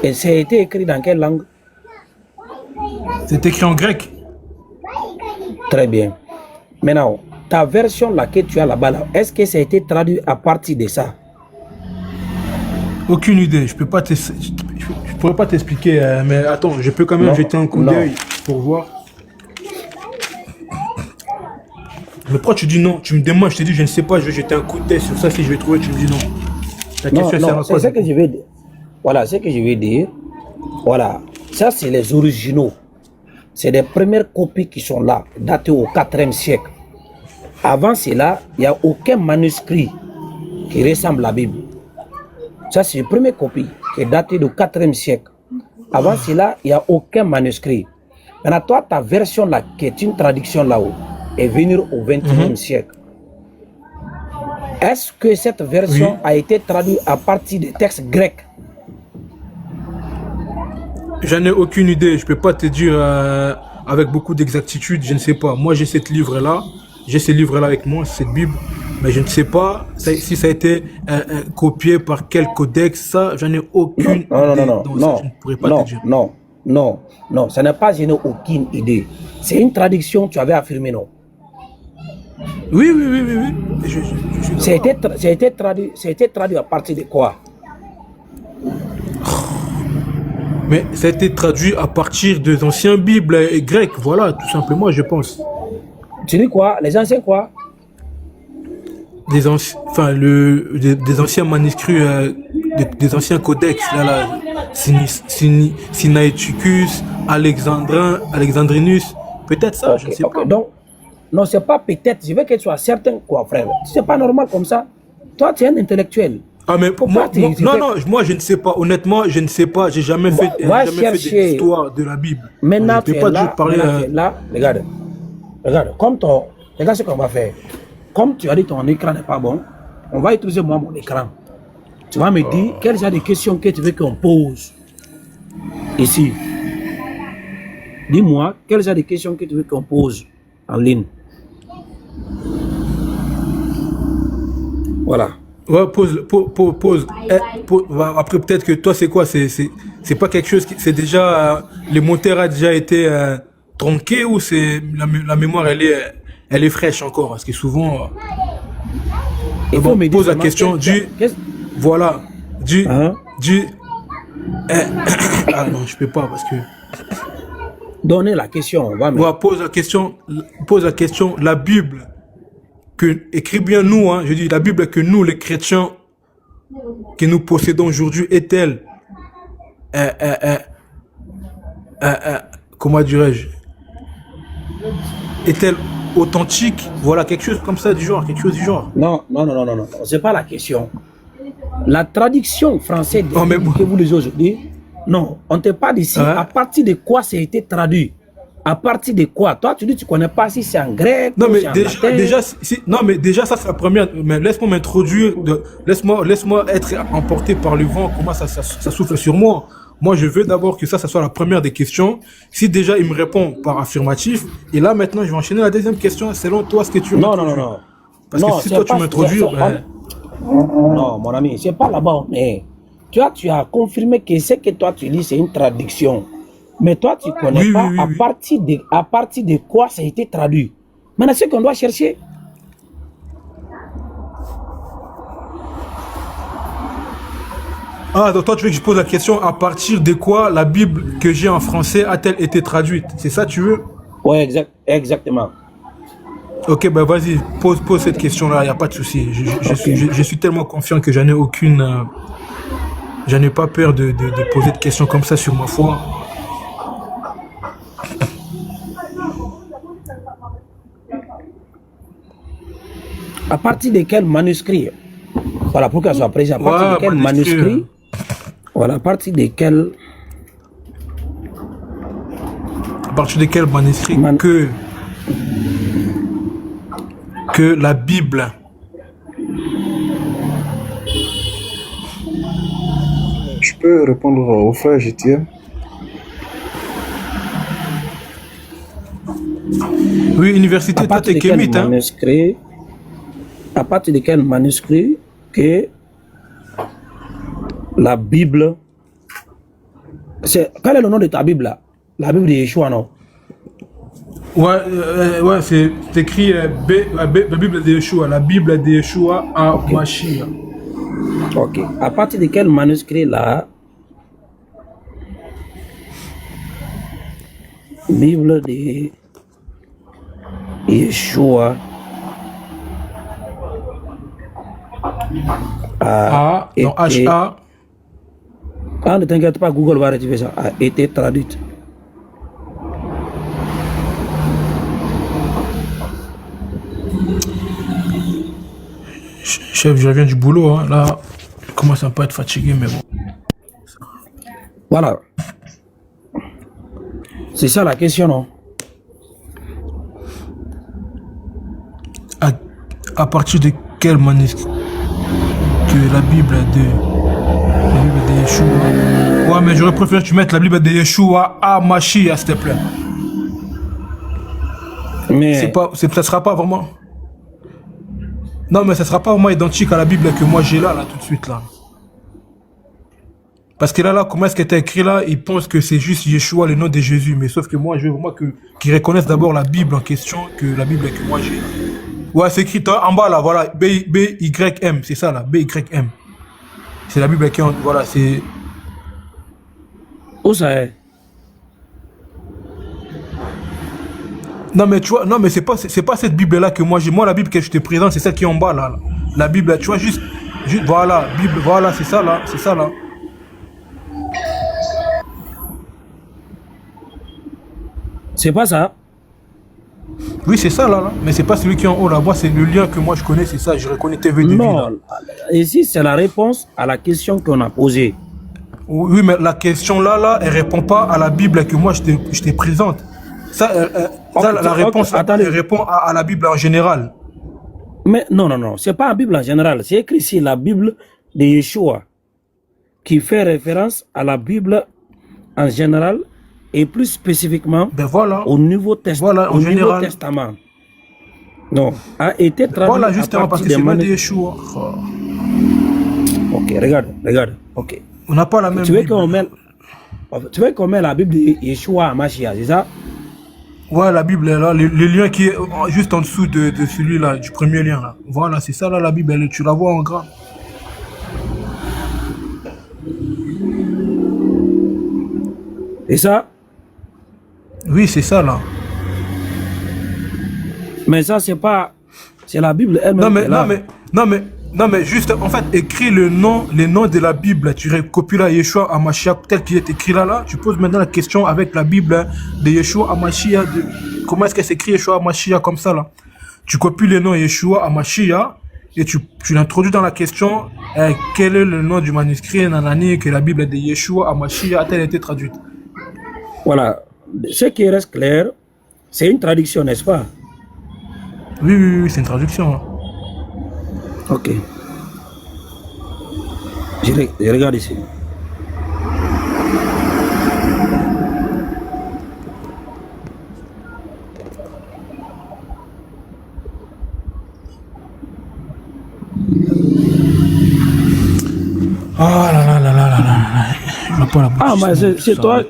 Et ça a été écrit dans quelle langue? C'est écrit en grec. Très bien. Maintenant, ta version là que tu as là-bas, là, est-ce que ça a été traduit à partir de ça? Aucune idée. Je pourrais pas t'expliquer, mais attends, je peux quand même Non, jeter un coup non. d'œil pour voir. Mais pourquoi tu dis non? Tu me demandes, je te dis, je ne sais pas, je vais jeter un coup d'œil sur ça. Si je vais trouver, tu me dis non. Ta Non, question, non, c'est c'est ce que je vais dire. Voilà, ce que je vais dire. Voilà, ça c'est les originaux. C'est les premières copies qui sont là, datées au 4e siècle. Avant cela, il n'y a aucun manuscrit qui ressemble à la Bible. Ça, c'est la première copie qui est datée du 4e siècle. Avant cela, il n'y a aucun manuscrit. Maintenant, toi, ta version là, qui est une traduction là-haut, est venue au 21e siècle. Est-ce que cette version a été traduite à partir des textes grecs? J'en ai aucune idée. Je peux pas te dire avec beaucoup d'exactitude. Je ne sais pas. Moi, j'ai cette livre-là. J'ai ce livre-là avec moi, cette Bible. Mais je ne sais pas si ça a été copié par quel codex. Ça, j'en ai aucune idée. Donc, ça, je ne pourrais pas te dire. Non, ça n'a pas gêné aucune idée. C'est une traduction, tu avais affirmé, non? Oui. Ça a été traduit à partir de quoi? Mais ça a été traduit à partir des anciens Bibles grecs. Voilà, tout simplement, je pense. Tu dis quoi? Les anciens quoi? Des anciens manuscrits, des anciens codex, Sinaiticus, Alexandrinus, peut-être ça, je ne sais pas. Donc, non, c'est pas peut-être, je veux que tu sois certain, quoi, frère. C'est pas normal comme ça. Toi, tu es un intellectuel. Ah, mais moi, je ne sais pas, honnêtement, je ne sais pas, j'ai jamais fait d'histoire de la Bible. Maintenant, je ne peux pas te parler. Là, regarde, regarde ce qu'on va faire. Comme tu as dit ton écran n'est pas bon, on va utiliser moi mon écran. Tu vas me dire quelles sont les questions que tu veux qu'on pose ici. Dis-moi quelles sont les questions que tu veux qu'on pose en ligne. Voilà. Ouais, pose. Après, peut-être que toi, c'est quoi? C'est pas quelque chose qui. C'est déjà. Le moteur a déjà été tronqué ou c'est. La mémoire, elle est fraîche encore? Parce que souvent. Pose la question. Voilà. Ah non, je peux pas parce que. Donnez la question. Pose la question. La Bible. Écrit bien nous, hein, je dis la Bible que nous, les chrétiens, que nous possédons aujourd'hui, est-elle, comment dirais-je, est-elle authentique? Voilà, quelque chose comme ça du genre, Non, c'est pas la question. La traduction française que vous lisez aujourd'hui, non, on ne te parle d'ici à partir de quoi ça a été traduit. À partir de quoi? Toi, tu dis tu connais pas si c'est en grec. Non, mais déjà, ça c'est la première. Mais laisse-moi m'introduire. Laisse-moi être emporté par le vent. Comment ça souffle sur moi? Moi, je veux d'abord que ça soit la première des questions. Si déjà il me répond par affirmatif, et là maintenant, je vais enchaîner la deuxième question. Selon toi, ce que tu veux. Non. Parce que si toi tu m'introduis, non, mon ami, c'est pas là-bas. Mais tu as confirmé que ce que toi tu dis, c'est une traduction. Mais toi, tu ne connais pas à partir de quoi ça a été traduit. Maintenant, c'est ce qu'on doit chercher. Ah, donc toi, tu veux que je pose la question à partir de quoi la Bible que j'ai en français a-t-elle été traduite? C'est ça, tu veux? Oui, exactement. Ok, bah vas-y, pose cette question-là, il n'y a pas de souci. Je suis tellement confiant que j'en ai aucune... j'en ai pas peur de poser de questions comme ça sur ma foi. À partir de quel manuscrit? Voilà, pour qu'elle soit précise. À partir de quel manuscrit? Voilà, à partir de quel... À partir de quel manuscrit que la Bible... Je peux répondre au frère Jétier? Oui, université, toi t'es kémite, hein? À partir de quel manuscrit que la Bible... Quel est le nom de ta Bible là? La Bible de Yeshua, non? Ouais, ouais, c'est écrit la Bible de Yeshua, la Bible de Yeshua à Ok. Mashiach. Ok. À partir de quel manuscrit là, Bible de Yeshua a A, non, été... H-A. Ah, ne t'inquiète pas, Google va rectifier ça. A été traduite. Chef, je reviens du boulot, hein. Là, je commence un peu à être fatigué, mais bon. Voilà. C'est ça la question, non? À, à partir de quel manuscrit que la Bible de Yeshua? Ouais, mais j'aurais préféré que tu mettes la Bible de Yeshua à Mashiach, s'il te plaît. Mais Ça sera pas vraiment. Non, mais ça sera pas vraiment identique à la Bible que moi j'ai là, tout de suite, là. Parce que là, comment est-ce qu'elle était écrit là? Ils pensent que c'est juste Yeshua, le nom de Jésus. Mais sauf que moi, je veux vraiment qu'ils reconnaissent d'abord la Bible en question que la Bible que moi j'ai. Ouais, c'est écrit en bas là, voilà. B-Y-M, c'est ça là, B-Y-M. C'est la Bible qui est voilà, c'est. où ça est? Non, mais tu vois, non, mais c'est pas cette Bible là que moi j'ai. Moi, la Bible que je te présente, c'est celle qui est en bas là. La Bible, là, tu vois, juste voilà, Bible, voilà, c'est ça là, c'est ça là. C'est pas ça? Oui, c'est ça là, mais c'est pas celui qui est en haut là. Moi, c'est le lien que moi je connais, c'est ça. Je reconnais TVDV là. Non. Ici, c'est la réponse à la question qu'on a posée. Oui, mais la question là, elle répond pas à la Bible que moi je te présente. Ça, la réponse, attendez. elle répond à la Bible en général. Mais non, c'est pas la Bible en général. C'est écrit ici la Bible de Yeshua, qui fait référence à la Bible en général et plus spécifiquement Ben voilà. au Nouveau Testament. Voilà, en au Nouveau général. Testament. Non, a été traduit Voilà, à justement, parce partir que des c'est le nom de manuscrits. Yeshua. Oh. Ok, regarde. Ok. On n'a pas la même Tu veux Bible. qu'on met la Bible de Yeshua à Mashiach, c'est ça? Ouais, la Bible est là, le lien qui est juste en dessous de celui-là, du premier lien là. Voilà, c'est ça là, la Bible, tu la vois en grand. Et ça? Oui, c'est ça là. Mais ça, c'est pas... C'est la Bible elle-même. Non mais juste, en fait, écris les noms de la Bible. Tu recopies là Yeshua à Mashiach tel qu'il est écrit là. Tu poses maintenant la question avec la Bible de Yeshua à Mashiach. Comment est-ce qu'elle s'écrit Yeshua à Mashiach comme ça là? Tu copies le nom Yeshua à Mashiach et tu l'introduis dans la question. Quel est le nom du manuscrit nanani que la Bible de Yeshua à Mashiach a-t-elle été traduite? Voilà. Ce qui reste clair, c'est une traduction, n'est-ce pas? Oui, c'est une traduction. Hein. Ok. Je regarde ici. Ah là. Je vois pas la bouche. Ah, mais c'est toi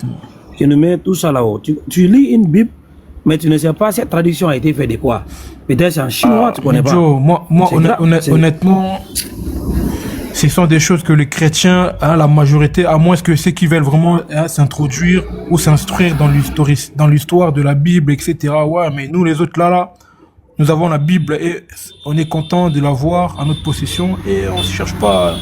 qui nous mets tout ça là-haut. Tu lis une Bible, mais tu ne sais pas cette traduction a été faite de quoi. Peut-être c'est en chinois, tu connais pas. Joe, moi C'est honnêtement, ce sont des choses que les chrétiens, hein, la majorité, à moins que ceux qui veulent vraiment s'introduire ou s'instruire dans l'histoire de la Bible, etc. Ouais, mais nous les autres là, nous avons la Bible et on est content de l'avoir en notre possession et on ne cherche pas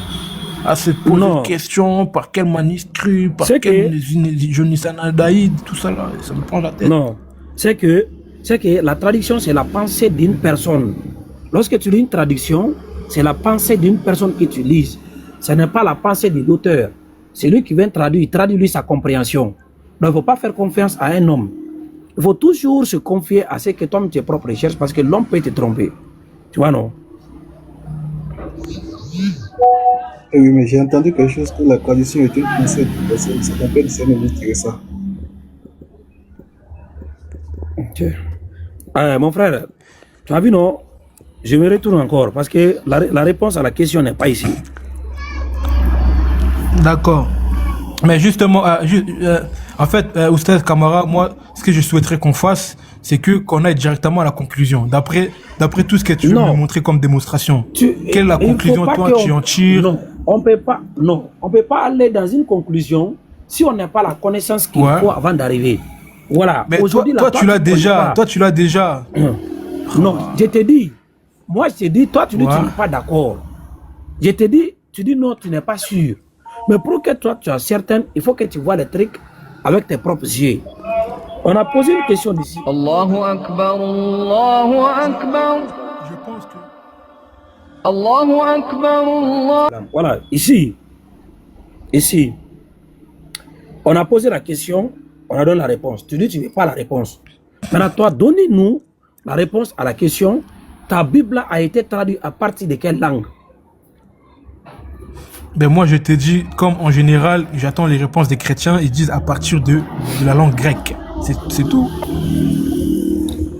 à se poser Non. des questions par quel manuscrit, par C'est quel que- Jonissanadaïd, tout ça là, ça me prend la tête. Non, c'est que la traduction, c'est la pensée d'une personne. Lorsque tu lis une traduction, c'est la pensée d'une personne que tu lis. Ce n'est pas la pensée de l'auteur. C'est lui qui vient traduire, il traduit lui sa compréhension. Donc, il ne faut pas faire confiance à un homme. Il faut toujours se confier à ce que toi, tes propres recherches, parce que l'homme peut te tromper. Tu vois, non? Oui, mais j'ai entendu quelque chose que la tradition est une pensée de personne. C'est un peu difficile de dire ça. Mon frère, tu as vu, non? Je me retourne encore, parce que la réponse à la question n'est pas ici. D'accord. Mais justement, en fait, Oustaz Kamara, moi, ce que je souhaiterais qu'on fasse, c'est que qu'on aille directement à la conclusion. D'après tout ce que tu veux Non. me montrer comme démonstration. Quelle est la Il faut conclusion, pas toi, qu'on- tu en tires? Non, on peut pas. Non, on peut pas aller dans une conclusion si on n'a pas la connaissance qu'il Ouais. faut avant d'arriver. Voilà. Mais toi, Aujourd'hui, là, toi, tu l'as connais déjà. pas. Toi, tu l'as déjà. Non, je te dis. Moi, je te dis, toi, tu dis que Ouais. tu n'es pas d'accord. Je te dis, tu dis non, tu n'es pas sûr. Mais pour que toi, tu sois certain, il faut que tu vois les trucs avec tes propres yeux. On a posé une question d'ici. Allahu Akbar, Allahu Akbar, Je pense que... Allahu Akbar, Allah. Voilà, ici, on a posé la question, on a donné la réponse. Tu dis, tu ne veux pas la réponse. Maintenant, toi, donnez-nous la réponse à la question. Ta Bible a été traduite à partir de quelle langue? Ben moi, je te dis, comme en général, j'attends les réponses des chrétiens, ils disent à partir de la langue grecque. C'est tout.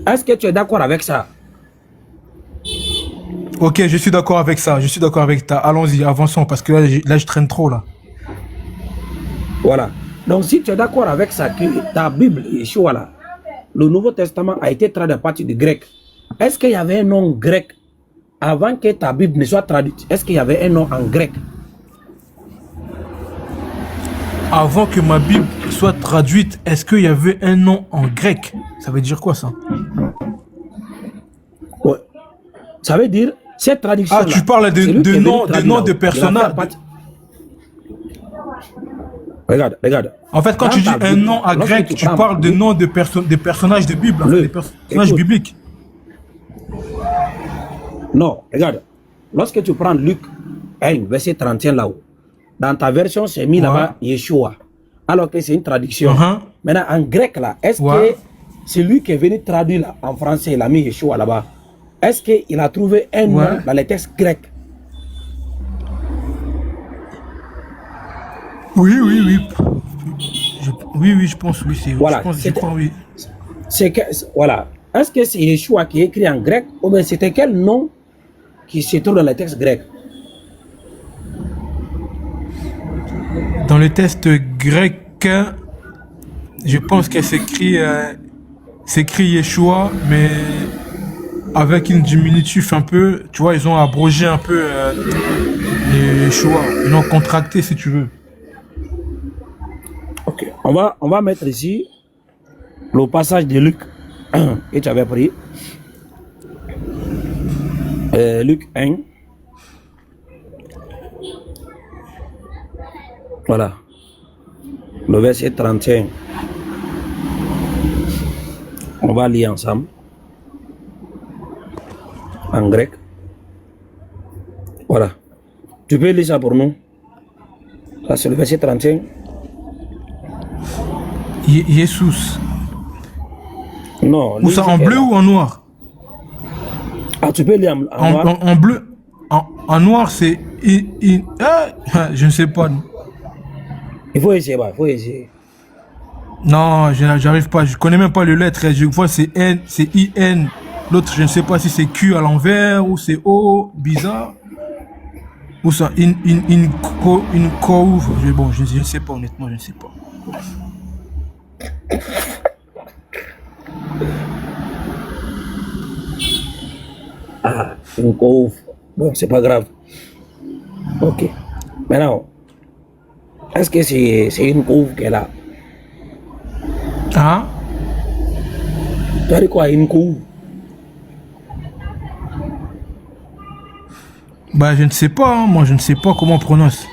Est-ce que tu es d'accord avec ça? Ok, je suis d'accord avec ça. Je suis d'accord avec ta. Allons-y, avançons, parce que là, je traîne trop, là. Voilà. Donc, si tu es d'accord avec ça, que ta Bible, Yeshua, là, le Nouveau Testament a été traduit à partir du grec, est-ce qu'il y avait un nom grec avant que ta Bible ne soit traduite? Est-ce qu'il y avait un nom en grec? Avant que ma Bible soit traduite, est-ce qu'il y avait un nom en grec? Ça veut dire quoi, ça? Ouais. Ça veut dire, cette traduction. Ah, tu parles de noms de personnages. Regarde. En fait, quand Dans tu dis ta un Bible, nom en lorsque grec, tu prends- parles de noms des personnages de Bible, hein, des personnages écoute. bibliques. Non, regarde. Lorsque tu prends Luc 1, verset 31 là-haut, dans ta version, c'est mis Ouais. là-bas Yeshua. Alors que c'est une traduction. Uh-huh. Maintenant, en grec, là, est-ce Ouais. que c'est lui qui est venu traduire là, en français, il a mis Yeshua là-bas? Est-ce qu'il a trouvé un nom Ouais. dans les textes grecs? Oui. Oui, je pense, oui. Voilà, Je pense, je c'était- crois, oui. C'est que, voilà. Est-ce que c'est Yeshua qui est écrit en grec ou bien c'était quel nom qui se trouve dans les textes grecs? Dans le test grec, je pense que c'est écrit Yeshua, mais avec une diminutif un peu. Tu vois, ils ont abrogé un peu Yeshua. Ils l'ont contracté, si tu veux. Ok, on va mettre ici le passage de Luc que tu avais pris. Luc 1. Voilà. Le verset 31. On va lire ensemble. En grec. Voilà. Tu peux lire ça pour nous? Ça, c'est le verset 31. Jesus. Non. Ou ça en bleu ou en noir? Ah, tu peux lire en noir? En bleu. En noir, c'est... je ne sais pas. Il faut essayer, il faut essayer. Non, j'arrive pas. Je connais même pas les lettres. Je vois c'est N, c'est IN. L'autre, je ne sais pas si c'est Q à l'envers ou c'est O, bizarre. Ou ça, une couve. Bon, je ne sais pas, honnêtement, je ne sais pas. Ah, une couve. Bon, c'est pas grave. Ok. Maintenant, est-ce que c'est une couve qu'elle a? Ah? Tu as dit quoi, une couve? Bah, je ne sais pas, hein. Moi, je ne sais pas comment on prononce.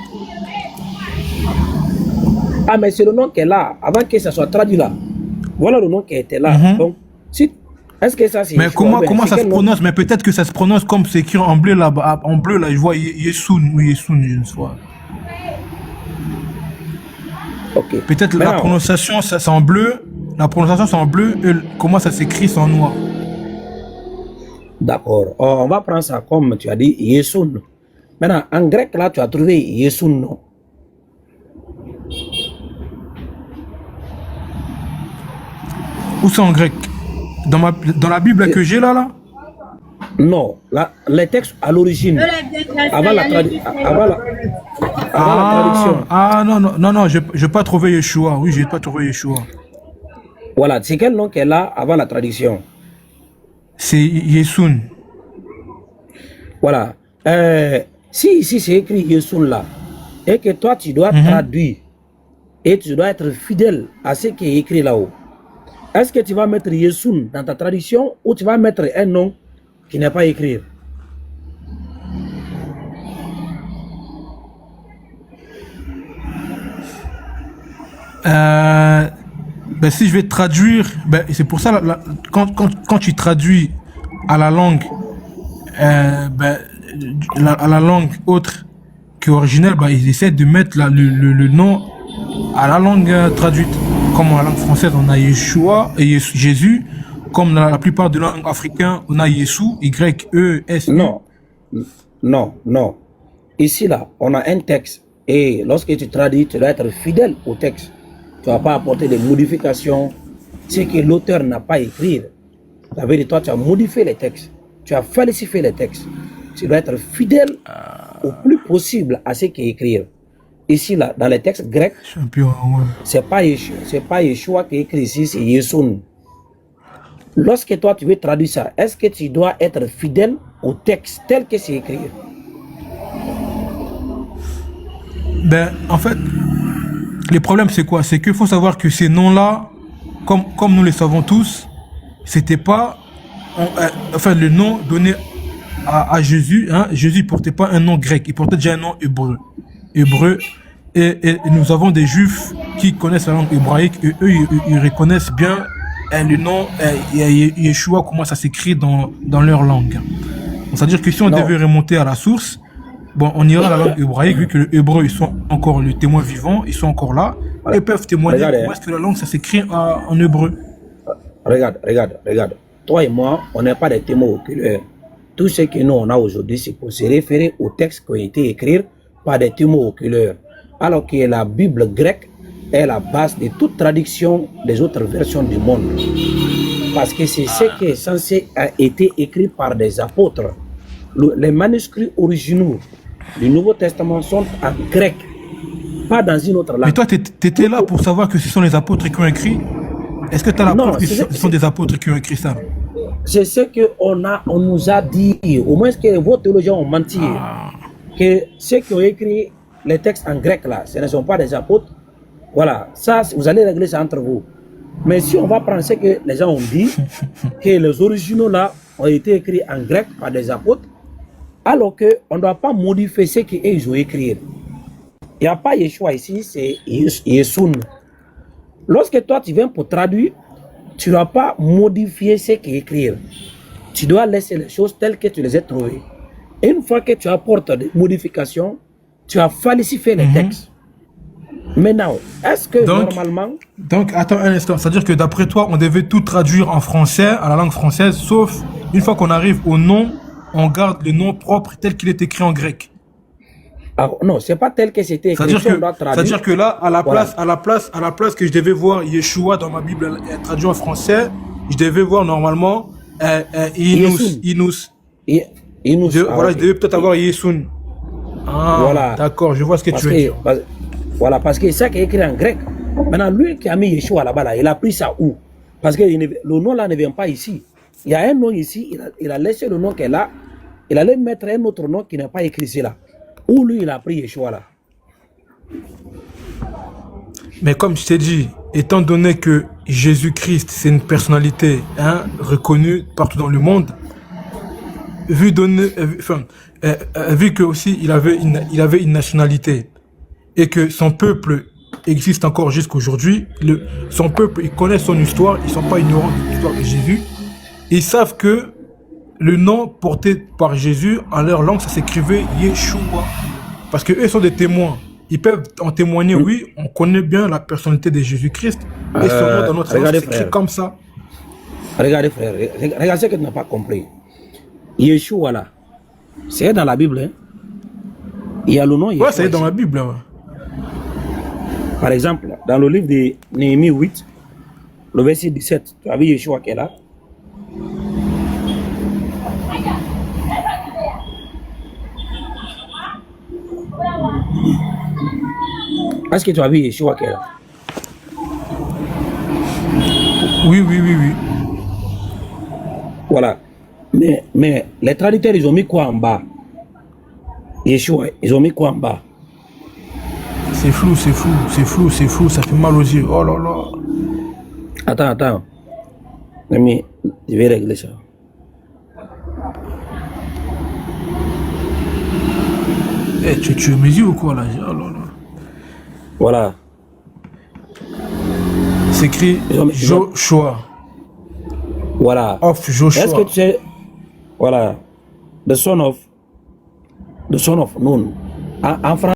Ah, mais c'est le nom qu'elle a, avant que ça soit traduit là. Voilà le nom qui était là. Mhm. Donc, si, est-ce que ça c'est... Mais Yeshua? comment C'est ça se quel nom? prononce? Mais peut-être que ça se prononce comme c'est écrit en bleu là-bas. En bleu, là, je vois Yesoun ou Yesoun, je ne sais pas. Ok. Peut-être la Maintenant, prononciation, ça c'est en bleu. La prononciation, c'est en bleu. Et comment ça s'écrit, c'est en noir. d'accord. Oh, on va prendre ça comme tu as dit, Yesoun. Maintenant, en grec là, tu as trouvé Yesoun, non? Où c'est en grec? Dans la Bible que j'ai là? Non, les textes à l'origine, avant la traduction. Ah non, j'ai pas trouvé Yeshua. Oui, j'ai pas trouvé Yeshua. Voilà, c'est quel nom qu'elle a avant la traduction? C'est Yesun. Voilà. Si ici c'est écrit Yesun là, et que toi tu dois traduire, et tu dois être fidèle à ce qui est écrit là-haut, est-ce que tu vas mettre Yesun dans ta traduction ou tu vas mettre un nom qui n'est pas écrit? Ben, si je vais traduire, ben, c'est pour ça, quand tu traduis à la langue, ben, à la langue autre qu'originelle, ben, ils essaient de mettre le nom à la langue traduite. Comme en langue française, on a Yeshua et Jésus. Comme dans la plupart des langues africaines, on a Yeshua, Y-E-S. Non, non. Ici, là, on a un texte. Et lorsque tu traduis, tu dois être fidèle au texte. Tu ne vas pas apporter des modifications. Ce que l'auteur n'a pas écrit. Ça veut dire, toi, tu as modifié les textes. Tu as falsifié les textes. Tu dois être fidèle au plus possible à ce qui est écrit. Ici, là, dans les textes grecs, Champion, ouais. c'est pas Yeshua qui est écrit ici, c'est Yesun. Lorsque toi, tu veux traduire ça, est-ce que tu dois être fidèle au texte tel que c'est écrit? Ben, en fait, le problème, c'est quoi? C'est qu'il faut savoir que ces noms-là, comme nous les savons tous, c'était pas... enfin, le nom donné à Jésus, hein, Jésus ne portait pas un nom grec, il portait déjà un nom hébreu. Et nous avons des juifs qui connaissent la langue hébraïque et eux, ils reconnaissent bien le nom Yeshua, comment ça s'écrit dans leur langue. C'est-à-dire que si on devait remonter à la source, bon, on ira à la langue hébraïque, vu que le hébreu, ils sont encore le témoin vivant, ils sont encore là, et peuvent témoigner comment est-ce que la langue, ça s'écrit en hébreu. Regarde. Toi et moi, on n'est pas des témoins oculaires. Tout ce que nous, on a aujourd'hui, c'est pour se référer aux textes qui ont été écrits par des témoins oculaires. Alors que la Bible grecque est la base de toute traduction des autres versions du monde. Parce que c'est ce qui est censé a été écrit par des apôtres. Les manuscrits originaux du Nouveau Testament sont en grec, pas dans une autre langue. Mais toi, tu étais là pour savoir que ce sont les apôtres qui ont écrit? Est-ce que tu as la preuve que ce sont des apôtres qui ont écrit ça? C'est ce qu'on nous a dit. Au moins que vos théologiens ont menti. Que ceux qui ont écrit les textes en grec là, ce ne sont pas des apôtres. Voilà, ça, vous allez régler ça entre vous. Mais si on va prendre ce que les gens ont dit, que les originaux là ont été écrits en grec par des apôtres, alors qu'on ne doit pas modifier ce qu'ils ont écrit. Il n'y a pas Yeshua ici, c'est Yesun. Lorsque toi tu viens pour traduire, tu ne dois pas modifier ce qui est écrit. Tu dois laisser les choses telles que tu les as trouvées. Et une fois que tu apportes des modifications, tu as falsifié les textes. Maintenant, est-ce que normalement... Donc, attends un instant. C'est-à-dire que d'après toi, on devait tout traduire en français, à la langue française, sauf une fois qu'on arrive au nom, on garde le nom propre tel qu'il est écrit en grec. Ah, non, c'est pas tel que c'était écrit. C'est-à-dire que là, à la place que je devais voir Yeshua dans ma Bible traduit en français, je devais voir normalement Inus. Voilà, je devais peut-être avoir Yesun. Ah, voilà. D'accord, je vois ce que tu veux dire. Voilà, parce que ça qui est écrit en grec. Maintenant, lui qui a mis Yeshua là-bas, là, il a pris ça où? Parce que le nom là ne vient pas ici. Il y a un nom ici, il a laissé le nom qu'elle a, il allait mettre un autre nom qui n'est pas écrit ici là. Où lui, il a pris Yeshua là. Mais comme je t'ai dit, étant donné que Jésus-Christ, c'est une personnalité reconnue partout dans le monde, vu que aussi il avait une nationalité et que son peuple existe encore jusqu'aujourd'hui, son peuple, il connaît son histoire, ils ne sont pas ignorants de l'histoire de Jésus, ils savent que le nom porté par Jésus, en leur langue, ça s'écrivait Yeshua. Parce qu'eux sont des témoins. Ils peuvent en témoigner, oui, on connaît bien la personnalité de Jésus-Christ, et son nom dans notre langue s'écrit comme ça. Regardez frère, regarde ce que tu n'as pas compris. Yeshua là, c'est dans la Bible. Hein? Il y a le nom Yeshua. Ouais, c'est dans la Bible. Ouais. Par exemple, dans le livre de Néhémie 8, le verset 17, tu as vu Yeshua qui est là. Est-ce que tu as vu Yeshua qui est là? Oui, oui, oui, oui. Voilà. Mais les traducteurs, ils ont mis quoi en bas? Yeshua, ils ont mis quoi en bas? C'est flou, c'est flou, c'est flou, c'est flou, ça fait mal aux yeux. Oh là là. Attends. Je vais régler ça. Eh, tu veux mes yeux ou quoi là? Oh là là. Voilà. C'est écrit Joshua. Voilà. Of Joshua. Est-ce que tu sais? Voilà. The son of Nun. En français.